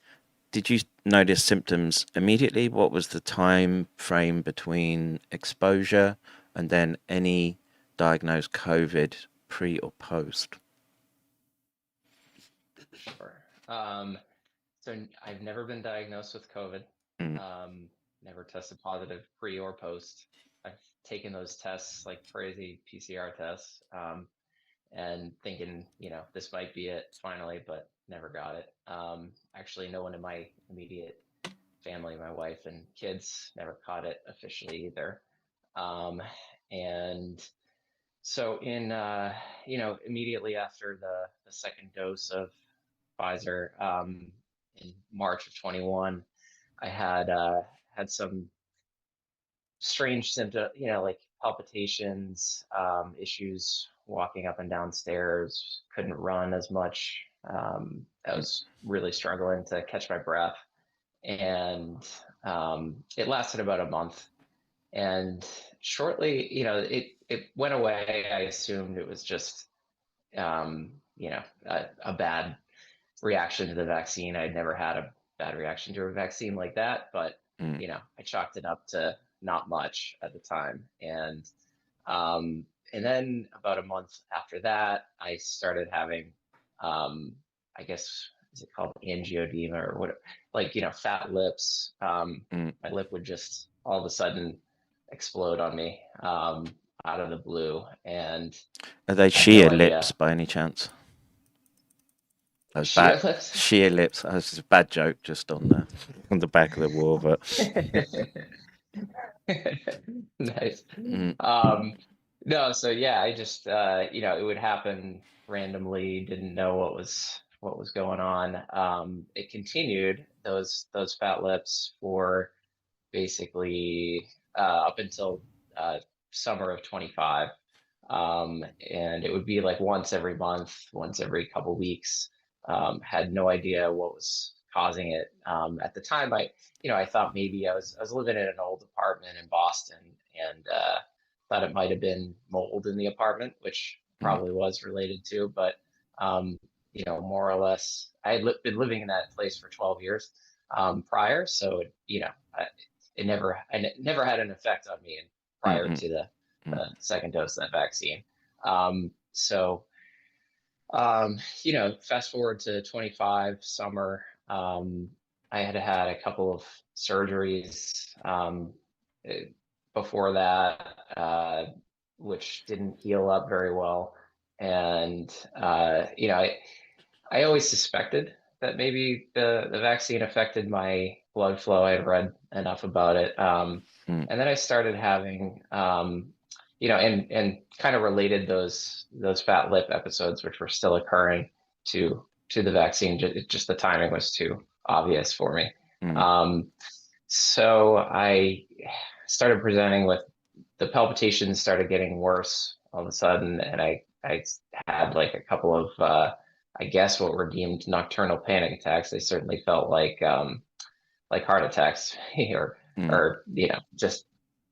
did you notice symptoms immediately? What was the time frame between exposure and then any diagnosed COVID pre or post? Sure. I've never been diagnosed with COVID. Mm. Never tested positive pre or post. I've taken those tests like crazy PCR tests, and thinking, this might be it finally, but never got it. Actually, no one in my immediate family, my wife and kids, never caught it officially either. And so immediately after the second dose of Pfizer, in March of 21, I had some strange symptoms, like palpitations, issues walking up and down stairs, couldn't run as much. I was really struggling to catch my breath. And it lasted about a month. And shortly, it went away. I assumed it was just, a bad reaction to the vaccine. I'd never had a bad reaction to a vaccine like that, but I chalked it up to not much at the time. And then about a month after that, I started having, I guess, is it called angioedema or what? Like, fat lips. My lip would just all of a sudden explode on me out of the blue. And are they sheer lips by any chance? Sheer lips? Sheer lips. That's a bad joke just on the back of the wall, but nice. No, so yeah, I just it would happen randomly, didn't know what was going on. It continued those fat lips for basically up until summer of 25. And it would be like once every month, once every couple weeks. Had no idea what was causing it. At the time, I thought maybe I was living in an old apartment in Boston, and thought it might have been mold in the apartment, which probably was related to. But more or less, I had been living in that place for 12 years prior, so it never had an effect on me prior to the second dose of that vaccine. Fast forward to 25 summer, I had a couple of surgeries before that, which didn't heal up very well. And, I always suspected that maybe the vaccine affected my blood flow. I had read enough about it. And then I started having, and kind of related those fat lip episodes, which were still occurring, to the vaccine. Just the timing was too obvious for me. So I started presenting with the palpitations, started getting worse all of a sudden, and I had like a couple of I guess what were deemed nocturnal panic attacks. They certainly felt like heart attacks, or just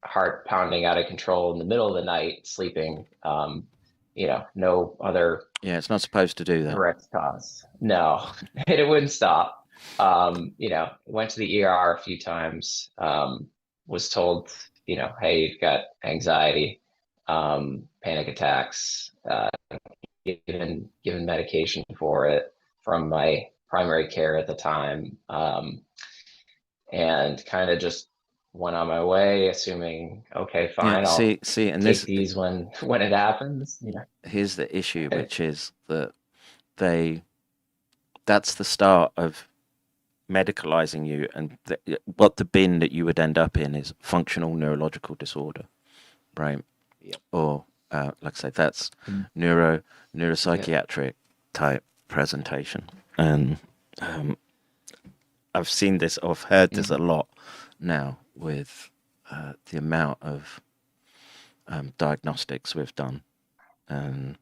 heart pounding out of control in the middle of the night, sleeping. No other. Yeah, it's not supposed to do that. Direct cause. No, it wouldn't stop. Went to the ER a few times. Was told, hey, you've got anxiety, panic attacks. Given medication for it from my primary care at the time, and kind of just went on my way, assuming, okay, fine, I'll and take these when it happens. Here's the issue, which is that that's the start of medicalizing you, and what the bin that you would end up in is functional neurological disorder, right? Yep. Or like I say, that's neuropsychiatric type presentation. And I've seen this, or I've heard this a lot now with the amount of diagnostics we've done. And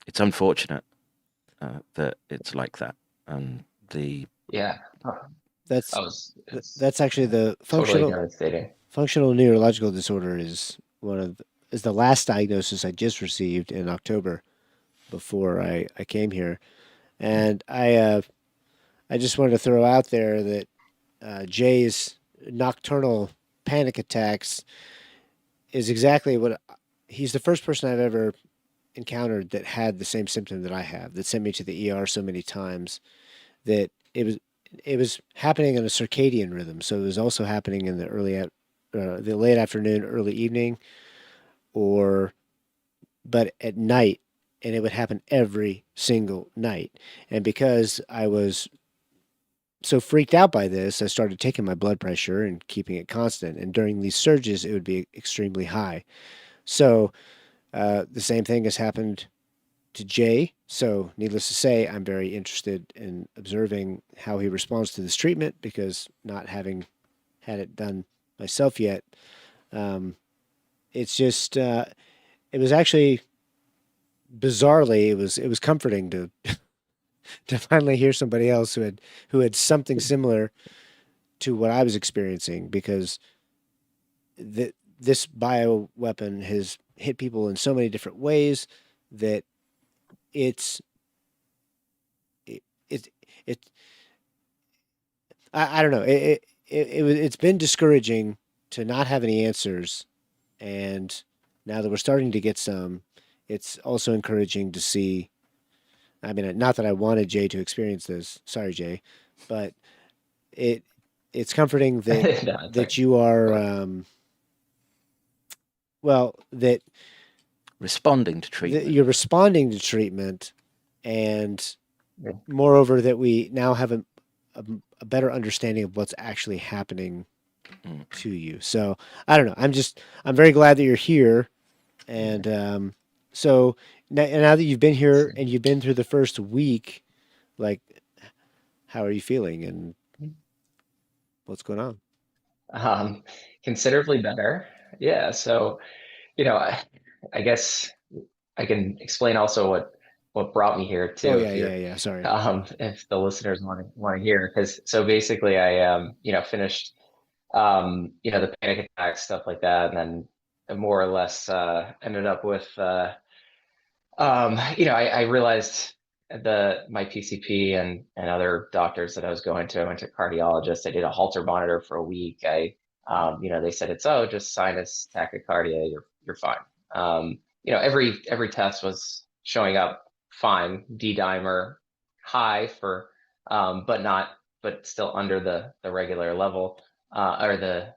it's unfortunate that it's like that. And that's actually the functional neurological disorder is is the last diagnosis I just received in October before I came here. And I just wanted to throw out there that Jay's nocturnal panic attacks is exactly what he's the first person I've ever encountered that had the same symptom that I have, that sent me to the ER so many times, that it was happening in a circadian rhythm. So it was also happening in the late afternoon, early evening, or but at night, and it would happen every single night. And because I was so freaked out by this, I started taking my blood pressure and keeping it constant. And during these surges, it would be extremely high. So the same thing has happened to Jay. So, needless to say, I'm very interested in observing how he responds to this treatment because not having had it done myself yet, it's just it was actually bizarrely it was comforting to to finally hear somebody else who had something similar to what I was experiencing because this bioweapon has hit people in so many different ways that it's it it, it I don't know it's been discouraging to not have any answers, and now that we're starting to get some, it's also encouraging to see. I mean, not that I wanted Jay to experience this. Sorry, Jay, but it it's comforting No, it's that okay. you are well that Responding to treatment. you're responding to treatment, and Yeah. moreover that we now have a better understanding of what's actually happening to you. So I don't know. I'm very glad that you're here, and so now that you've been here and you've been through the first week, like, how are you feeling and what's going on? Um, Considerably better. Yeah. So, I guess I can explain also what brought me here Oh too, yeah, yeah, yeah. Sorry. if the listeners want to hear, because so basically I finished the panic attacks, stuff like that, and then I more or less ended up with I realized my PCP and other doctors that I was going to. I went to a cardiologist. I did a Holter monitor for a week. They said it's just sinus tachycardia. You're fine. Every test was showing up fine. D dimer high for, but still under the regular level, or the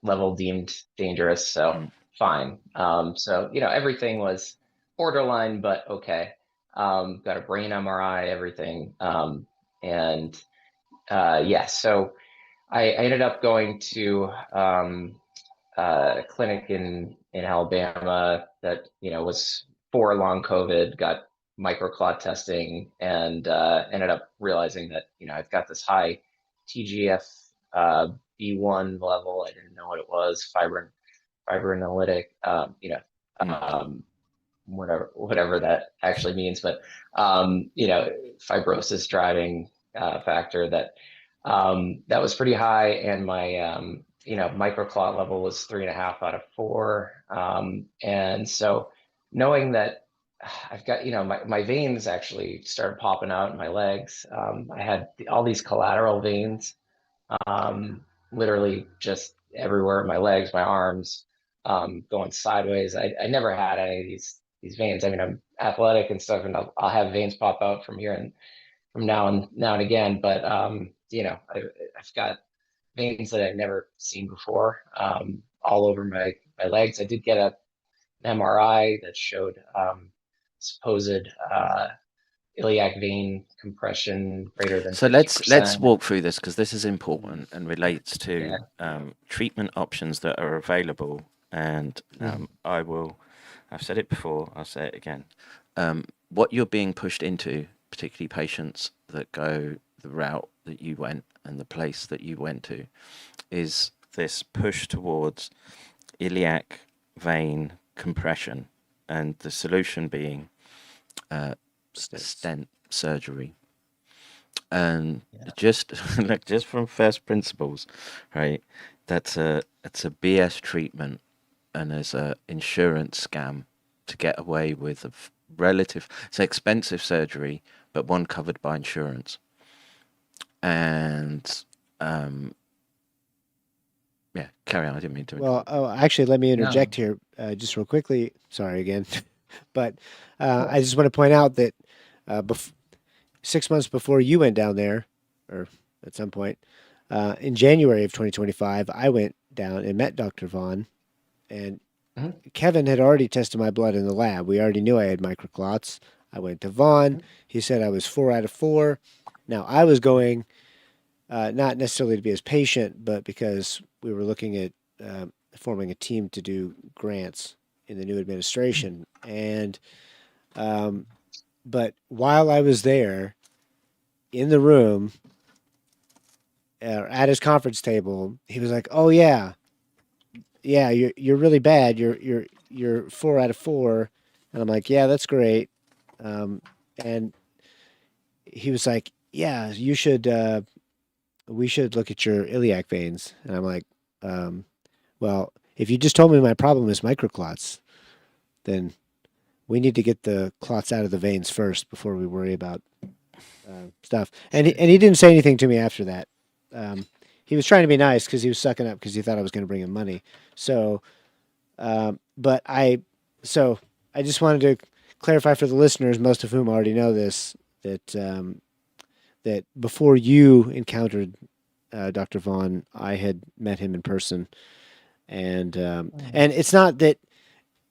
level deemed dangerous. So fine. Everything was borderline, but okay. Got a brain MRI, everything. And yeah, so I ended up going to a clinic in Alabama that was for long COVID. Got microclot testing, and ended up realizing that I've got this high TGF B1 level. I didn't know what it was. Fibrinolytic. Whatever that actually means, but fibrosis driving factor that was pretty high, and my microclot level was 3.5 out of 4, and so knowing that I've got my veins actually started popping out in my legs. I had all these collateral veins, literally just everywhere in my legs, my arms, going sideways. I never had any of these veins. I mean, I'm athletic and stuff, and I'll have veins pop out from here and from now and again. But I've got veins that I've never seen before, all over my legs. I did get an MRI that showed supposed iliac vein compression greater than So 50%. let's walk through this because this is important and relates to Yeah. treatment options that are available. And I've said it before, I'll say it again. What you're being pushed into, particularly patients that go the route that you went and the place that you went to, is this push towards iliac vein compression, and the solution being stent surgery. And just like just from first principles, right? It's a BS treatment, and there's a insurance scam to get away with it's expensive surgery, but one covered by insurance. And yeah, carry on. I didn't mean to. Well, actually, let me interject here just real quickly. Sorry again, but I just want to point out that 6 months before you went down there, or at some point, in January of 2025, I went down and met Dr. Vaughn, and Mhm. Kevin had already tested my blood in the lab. We already knew I had microclots. I went to Vaughn. He said I was 4 out of 4. Now, I was going not necessarily to be his patient, but because we were looking at forming a team to do grants in the new administration. And, but while I was there in the room, at his conference table, he was like, "Oh yeah, yeah, you're really bad. You're 4 out of 4," and I'm like, "Yeah, that's great." And he was like, "Yeah, you should. We should look at your iliac veins." And I'm like, um, "Well, if you just told me my problem is microclots, then we need to get the clots out of the veins first before we worry about stuff." And he didn't say anything to me after that. He was trying to be nice because he was sucking up because he thought I was going to bring him money. So, but so I just wanted to clarify for the listeners, most of whom already know this, that that before you encountered Dr. Vaughn, I had met him in person, and it's not that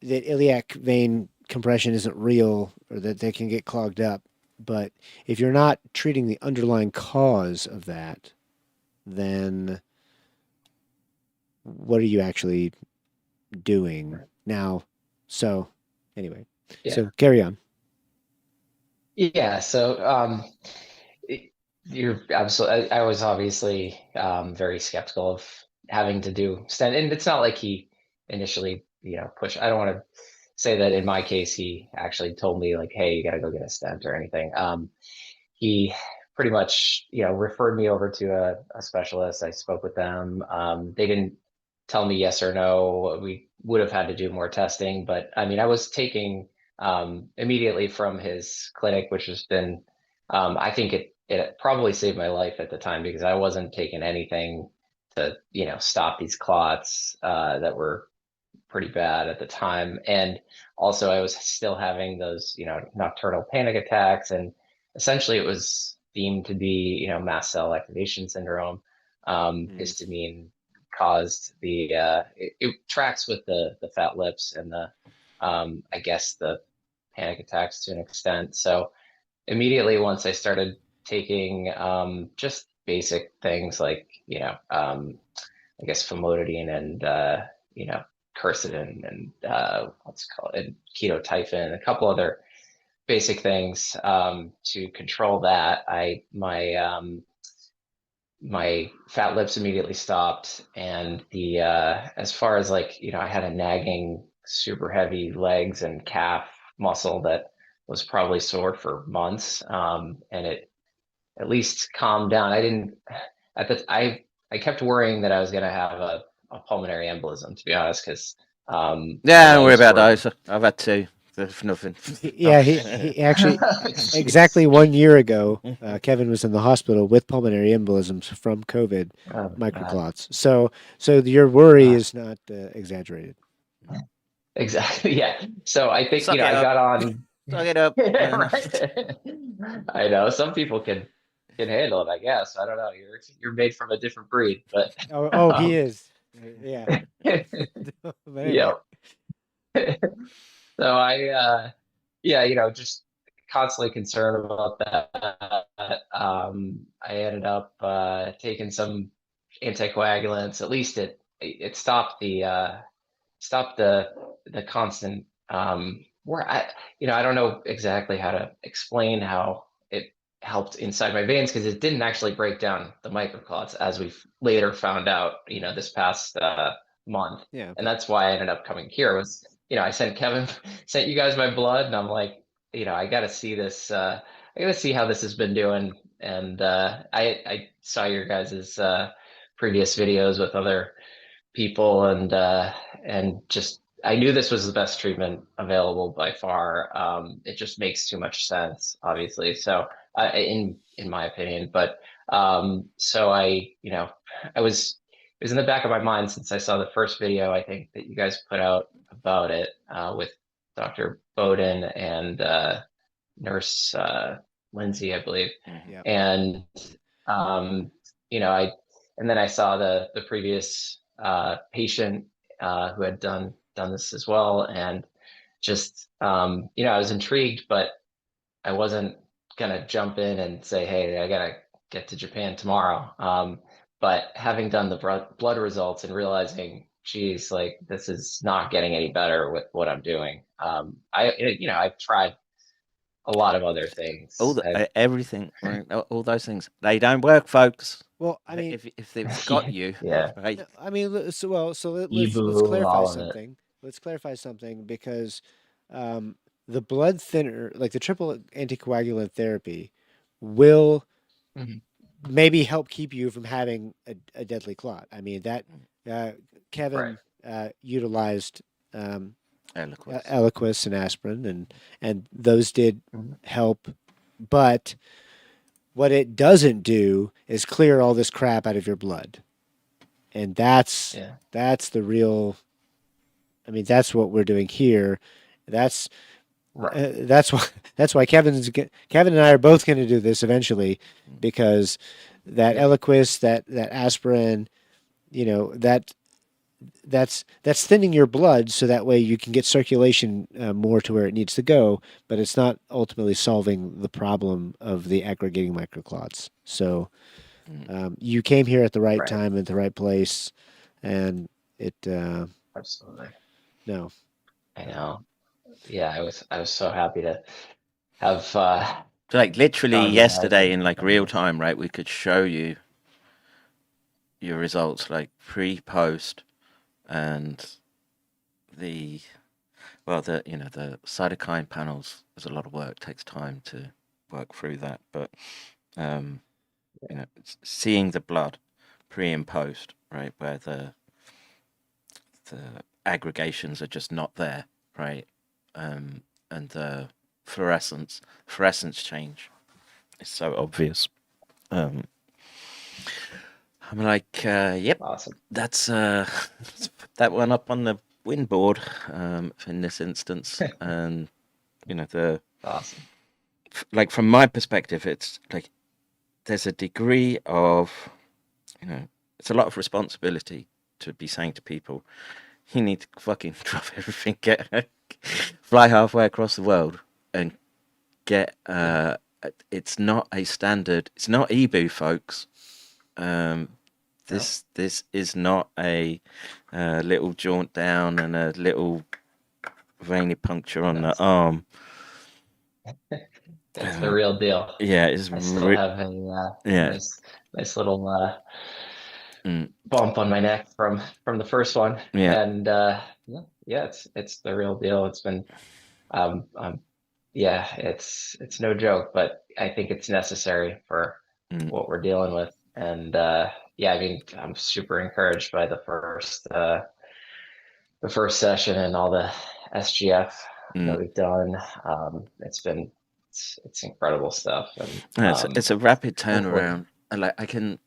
iliac vein compression isn't real or that they can get clogged up, but if you're not treating the underlying cause of that, then what are you actually doing now? So anyway, Yeah. so carry on. Yeah. So you're absolutely. I was obviously very skeptical of having to do stent, and it's not like he initially, pushed. I don't want to say that in my case he actually told me like, "Hey, you got to go get a stent" or anything. He pretty much, referred me over to a specialist. I spoke with them. They didn't tell me yes or no. We would have had to do more testing, but I mean, I was taking immediately from his clinic, which has been, I think it probably saved my life at the time because I wasn't taking anything to, stop these clots that were pretty bad at the time. And also I was still having those, nocturnal panic attacks. And essentially it was deemed to be, mast cell activation syndrome. Mm. Histamine caused the, it tracks with the fat lips and the, I guess the panic attacks to an extent. So immediately once I started taking just basic things like, I guess famotidine and quercetin and what's it called and ketotifen, a couple other basic things to control that. My fat lips immediately stopped, and the as far as like I had a nagging, super heavy legs and calf muscle that was probably sore for months, and it at least calmed down. I didn't at the I kept worrying that I was going to have a pulmonary embolism, to be honest, because my Yeah, don't worry legs about were. those. I've had two. There's nothing. Yeah, he actually exactly 1 year ago, Kevin was in the hospital with pulmonary embolisms from COVID Oh, God. microclots. So your worry Uh, is not exaggerated. exactly. Yeah. So I think Suck it I up. got on. Suck it up. Right. I know some people can handle it. I guess I don't know. You're made from a different breed, but Oh, he um, is. Yeah. But yeah. anyway. So yeah, just constantly concerned about that. I ended up taking some anticoagulants. At least it stopped the constant where I don't know exactly how to explain how it helped inside my veins because it didn't actually break down the microclots as we've later found out, this past month. Yeah, And but that's why I ended up coming here was, I sent Kevin, sent you guys my blood, and I'm like, I got to see this. I got to see how this has been doing. And I saw your guys's previous videos with other people, and just I knew this was the best treatment available by far. It just makes too much sense, obviously. So in my opinion, but so I was it was in the back of my mind since I saw the first video I think that you guys put out about it with Dr. Bowden and Nurse Lindsay, I believe. Yeah. And and then I saw the previous patient who had done this as well, and just I was intrigued, but I wasn't gonna jump in and say, hey, I gotta get to Japan tomorrow. But having done the blood results and realizing, geez, like this is not getting any better with what I'm doing. I've tried a lot of other All things. everything, right? All those things, they don't work, folks. Well, I mean, If they've got you, yeah, right? no, I mean, let's Ebu, clarify all of it. something. Let's clarify something because the blood thinner, like the triple anticoagulant therapy, will Mhm. maybe help keep you from having a deadly clot. I mean that Right. Kevin utilized Eloquence. Eliquis and aspirin, and those did Mhm. help, but what it doesn't do is clear all this crap out of your blood, and that's Yeah. the real. I mean, that's what we're doing here. That's Right. that's why Kevin and I are both going to do this eventually, because that Yeah. Eliquis, that aspirin, that's thinning your blood so that way you can get circulation more to where it needs to go, but it's not ultimately solving the problem of the aggregating microclots. So you came here at the right Right. time at the right place, and it Absolutely. no. I know. Yeah, I was so happy to have Like literally found you guys yesterday and in like done real this. time, right? We could show you your results, like pre-post, and the the cytokine panels. There's a lot of work. Takes time to work through that, but seeing the blood pre and post, right, where the aggregations are just not there, right, and the fluorescence change is so obvious. I'm like, yep, Awesome. that's let's put that one up on the win board in this instance, and the Awesome. like from my perspective, it's like there's a degree of it's a lot of responsibility to be saying to people, you need to fucking drop everything, fly halfway across the world and get. It's not a standard. It's not Ebu, folks. This is not a little jaunt down and a little venipuncture on the arm. It's the real deal. Yeah, it's I still have a nice little bump on my neck from the first one, Yeah. and it's the real deal. It's been it's no joke, but I think it's necessary for what we're dealing with, and I mean, I'm super encouraged by the first session and all the SGF that we've done. It's incredible stuff, and it's a rapid hopefully, turnaround. Like I can,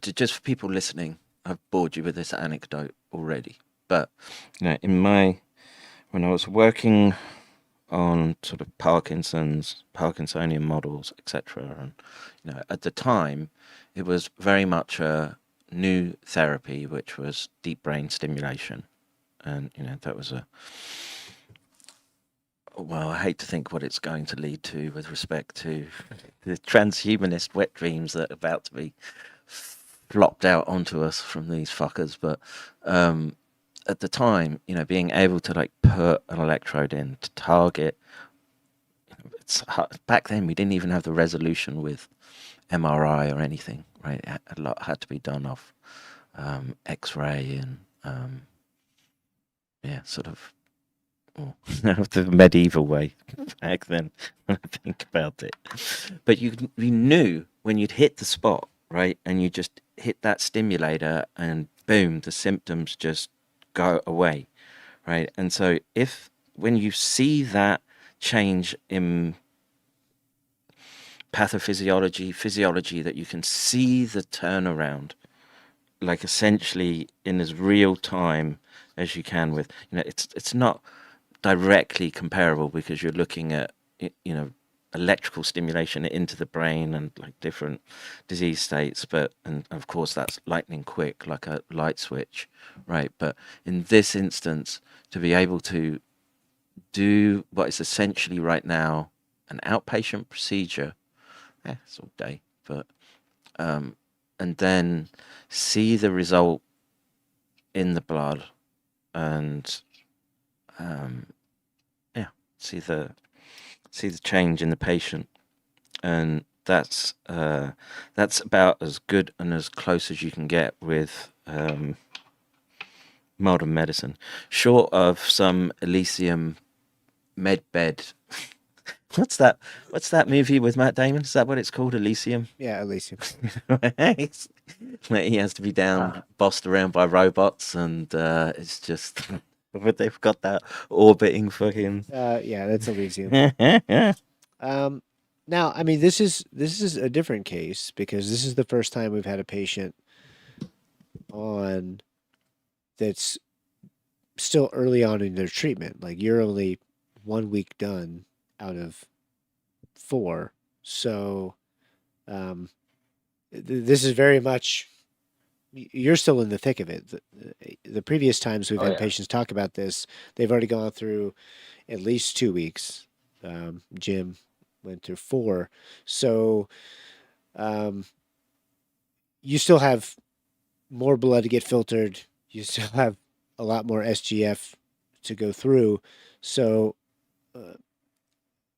just for people listening, I've bored you with this anecdote already, but when I was working on sort of Parkinsonian models, etc., and at the time, it was very much a new therapy, which was deep brain stimulation, and that was well, I hate to think what it's going to lead to with respect to the transhumanist wet dreams that are about to be flopped out onto us from these fuckers. But at the time, being able to like put an electrode in to target, back then we didn't even have the resolution with MRI or anything, right? A lot had to be done off X-ray and sort of the medieval way back then when I think about it. But you knew when you'd hit the spot, right, and you just hit that stimulator and boom, the symptoms just go away, right? And so when you see that change in physiology, that you can see the turnaround, like essentially in as real time as you can with, it's not directly comparable because you're looking at electrical stimulation into the brain and like different disease states, and of course that's lightning quick, like a light switch, right? But in this instance, to be able to do what is essentially right now an outpatient procedure, it's all day, but and then see the result in the blood and see the change in the patient, and that's about as good and as close as you can get with modern medicine, short of some Elysium medbed. What's that movie with Matt Damon? Is that what it's called, Elysium? Yeah, Elysium. He has to be bossed around by robots, and it's just but they've got that orbiting fucking Yeah, that's Elysium. Now, I mean, this is a different case because this is the first time we've had a patient on that's still early on in their treatment. Like you're only 1 week done out of 4, so this is very much you're still in the thick of it. The previous times we've had patients talk about this, they've already gone through at least 2 weeks. Jim went through 4, so you still have more blood to get filtered. You still have a lot more SGF to go through. So,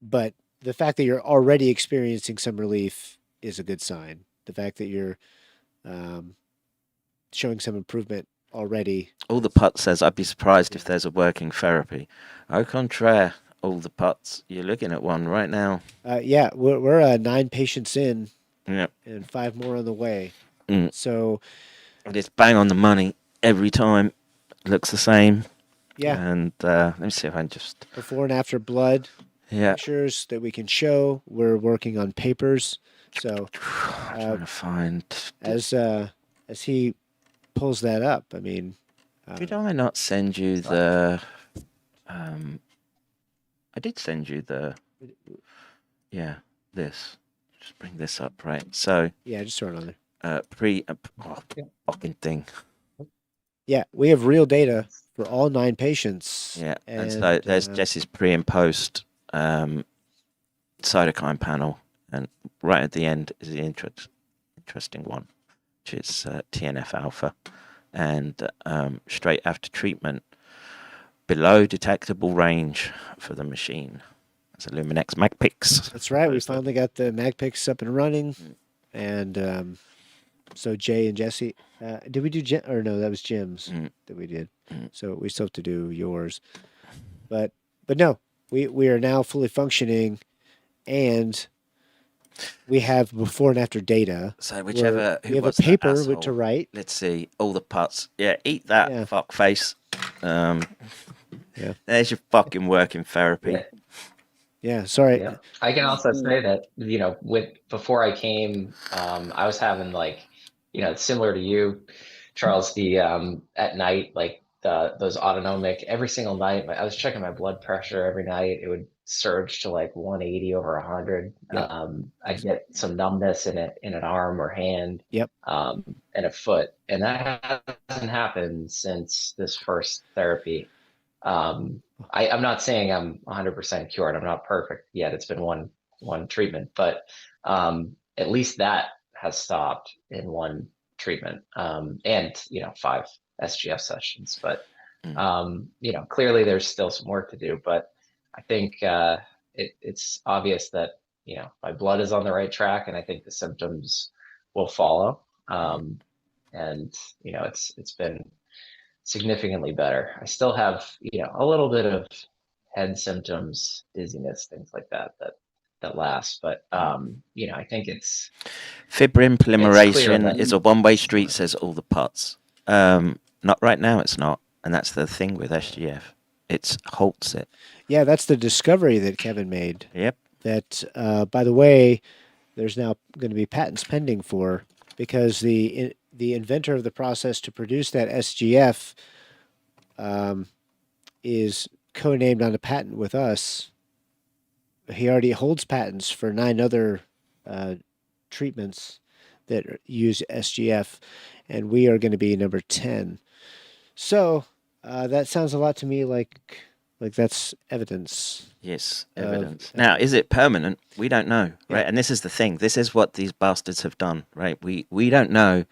but the fact that you're already experiencing some relief is a good sign. The fact that you're showing some improvement already. All the Put says, I'd be surprised if there's a working therapy. Au contraire, all the Puts, you're looking at one right now. Yeah, we're 9 patients in, Yep. and 5 more on the way. Mm. So it's bang on the money every time. Looks the same. yeah. And let me see if I can just Before and after blood pictures that we can show. We're working on papers. So trying to find as he pulls that up, I mean, did I not send you the I did send you the this. Just bring this up, right? So yeah, just throw it on there. Fucking thing. Yeah, we have real data for all 9 patients. Yeah, and so there's Jesse's pre and post cytokine panel, and right at the end is the interesting one, which is TNF alpha, and straight after treatment, below detectable range for the machine. That's a Luminex MagPix. That's right. We finally got the MagPix up and running, and so Jay and Jesse, did we do Jim? Or no, that was Jim's that we did. So we still have to do yours, but no, we are now fully functioning, and we have before and after data. So whichever we have a paper to write. Let's see all the Puts. Yeah, eat that fuck face. Yeah, there's your fucking working therapy. Yeah, sorry. Yeah. I can also say that, before I came, I was having similar to you, Charles, the at night, those autonomic, every single night, I was checking my blood pressure every night. It would surge to 180 over 100. Yeah. I'd get some numbness in an arm or hand. Yep. And a foot. And that hasn't happened since this first therapy. I'm not saying I'm 100% cured. I'm not perfect yet. It's been one treatment, but at least that has stopped in one treatment, and 5 SGF sessions. But clearly there's still some work to do. But I think it's obvious that my blood is on the right track, and I think the symptoms will follow. And it's been significantly better. I still have, a little bit of head symptoms, dizziness, things like that last. But, I think it's fibrin polymerization is a one-way street, says all the Puts. Not right now, it's not. And that's the thing with SGF. It halts it. Yeah, that's the discovery that Kevin made. Yep. That, by the way, there's now going to be patents pending for, because the inventor of the process to produce that SGF is co-named on a patent with us, he already holds patents for 9 other treatments that use SGF, and we are going to be number 10. So that sounds a lot to me like that's evidence. Yes, evidence. Now, is it permanent? We don't know, right? Yeah. And this is the thing. This is what these bastards have done, right? We don't know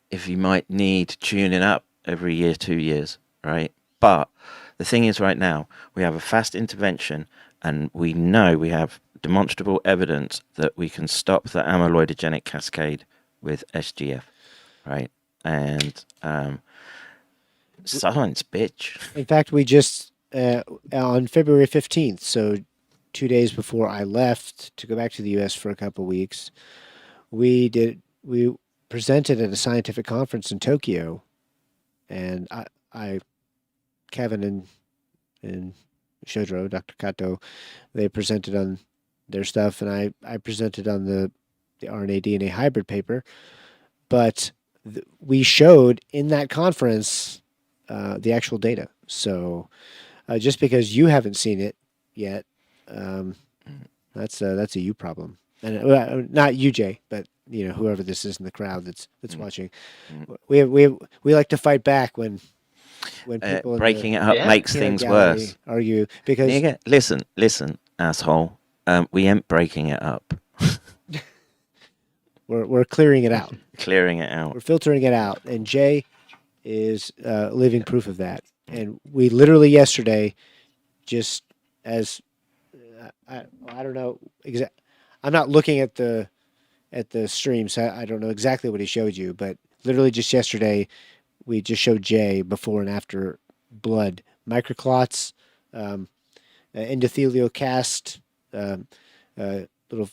if you might need tuning up every year, 2 years, right? But the thing is, right now, we have a fast intervention, and we know we have demonstrable evidence that we can stop the amyloidogenic cascade with SGF, right? And science, bitch. In fact, we just on February 15th, so 2 days before I left to go back to the U.S. for a couple weeks, we presented at a scientific conference in Tokyo, and Kevin and Shodro, Dr. Kato, they presented on their stuff, and I presented on the RNA DNA hybrid paper. But we showed in that conference the actual data. So just because you haven't seen it yet, that's a you problem, and not you, Jay, but whoever this is in the crowd that's watching. We like to fight back when people breaking it up makes things worse. Argue because listen, asshole. We ain't breaking it up. we're clearing it out. Clearing it out. We're filtering it out, and Jay is living proof of that. And we literally yesterday, just as I don't know I'm not looking at the stream, so I don't know exactly what he showed you, but literally just yesterday, we just showed Jay before and after blood microclots, endothelial cast, little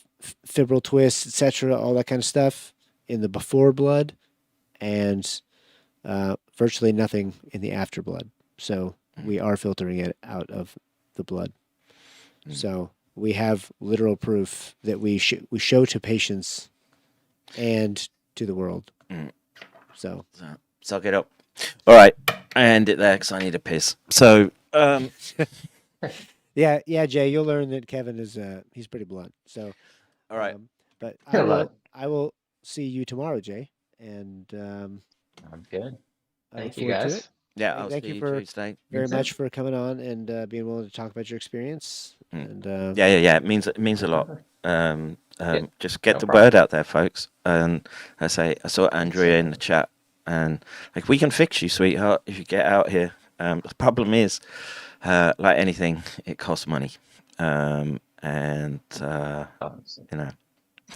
fibril twists, etc., all that kind of stuff in the before blood, and virtually nothing in the after blood. So we are filtering it out of the blood. So we have literal proof that we show to patients and to the world. So suck it up. All right, I end it there because I need a piss. So yeah, Jay, you'll learn that Kevin is he's pretty blunt. So all right, but I will see you tomorrow, Jay, and I'm good. Thank you forward to guys. it. yeah, I'll Thank see you you for Tuesday. very much for coming on and being willing to talk about your experience. And Yeah. It means a lot. Just get No the problem. word out there, folks. And I saw Andrea in the chat, and like, we can fix you, sweetheart, if you get out here. The problem is, like anything, it costs money, and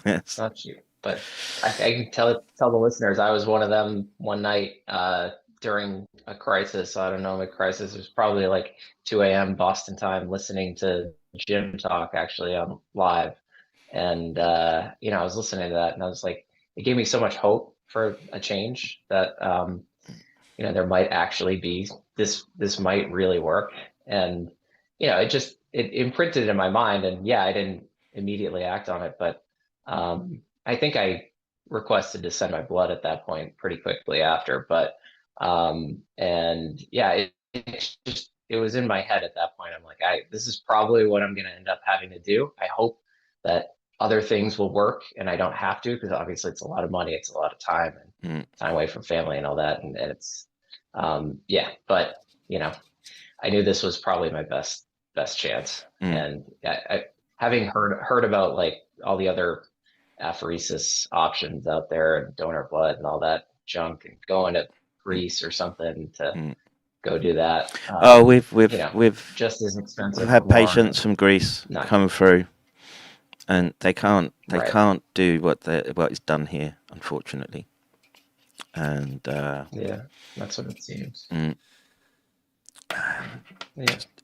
It's not cheap, but I can tell the listeners I was one of them one night during a crisis. I don't know, a crisis. It was probably like 2 a.m. Boston time, listening to Jim talk actually on live, and I was listening to that, and I was like, it gave me so much hope for a change that there might actually be this might really work, and it imprinted in my mind, and yeah, I didn't immediately act on it, but I think I requested to send my blood at that point pretty quickly after, but and yeah, it was in my head at that point. I'm like, this is probably what I'm going to end up having to do. I hope that other things will work and I don't have to, because obviously it's a lot of money, it's a lot of time, and time away from family and all that, and it's but I knew this was probably my best chance. And I having heard about like all the other apheresis options out there and donor blood and all that junk, and going to Greece or something to go do that. We've just as expensive. We've had patients from Greece come through, and they can't do what is done here, unfortunately. And yeah, that's what it seems. It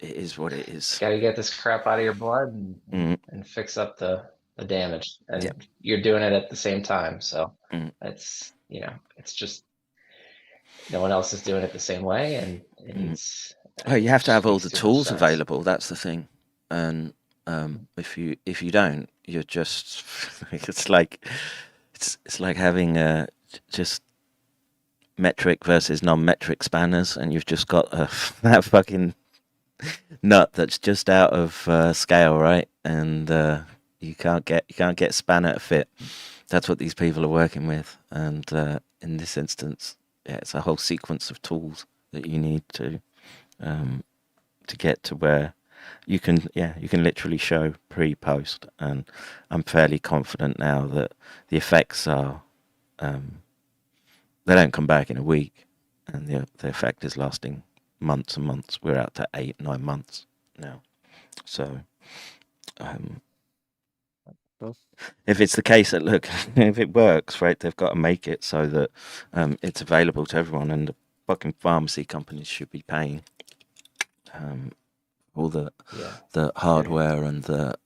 is what it is. Got to get this crap out of your blood and fix up the damage, and you're doing it at the same time. So it's it's just no one else is doing it the same way, and you have to have all the tools available. That's the thing, and if you don't, you're just it's like having just metric versus non-metric spanners, and you've just got that fucking nut that's just out of scale, right? And you can't get spanner to fit. That's what these people are working with, and in this instance, yeah, it's a whole sequence of tools that you need to get to where you can literally show pre-post, and I'm fairly confident now that the effects are they don't come back in a week, and the effect is lasting months and months. We're out to 8-9 months now, so if it's the case that, look, if it works, right, they've got to make it so that it's available to everyone, and the fucking pharmacy companies should be paying all the hardware and the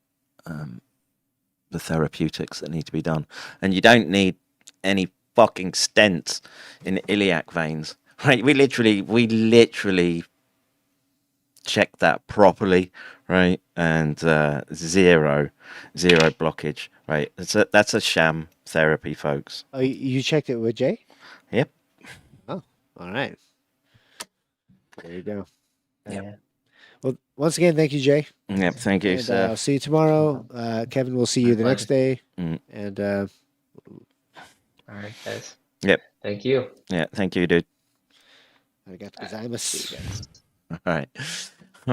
therapeutics that need to be done. And you don't need any fucking stents in iliac veins, right? We literally checked that properly, right? And zero blockage, right? That's a sham therapy, folks. Oh, you checked it with Jay? Yep. Oh, all right. There you go. Yep. Well, once again, thank you, Jay. Yep, thank you, And, sir. I'll see you tomorrow. Kevin, we'll see you the next day. And all right, guys. Yep. Thank you. Yeah, thank you, dude. arigato gozaimasu. All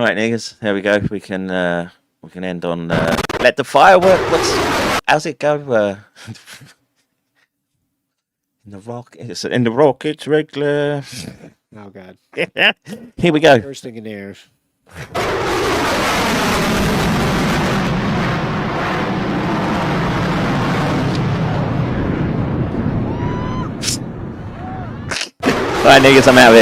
right, niggas. There we go. We can end on let the firework. How's it go? In the rockets, regular. Oh God. Here we go. Bursting in air. All right, niggas. I'm out of here.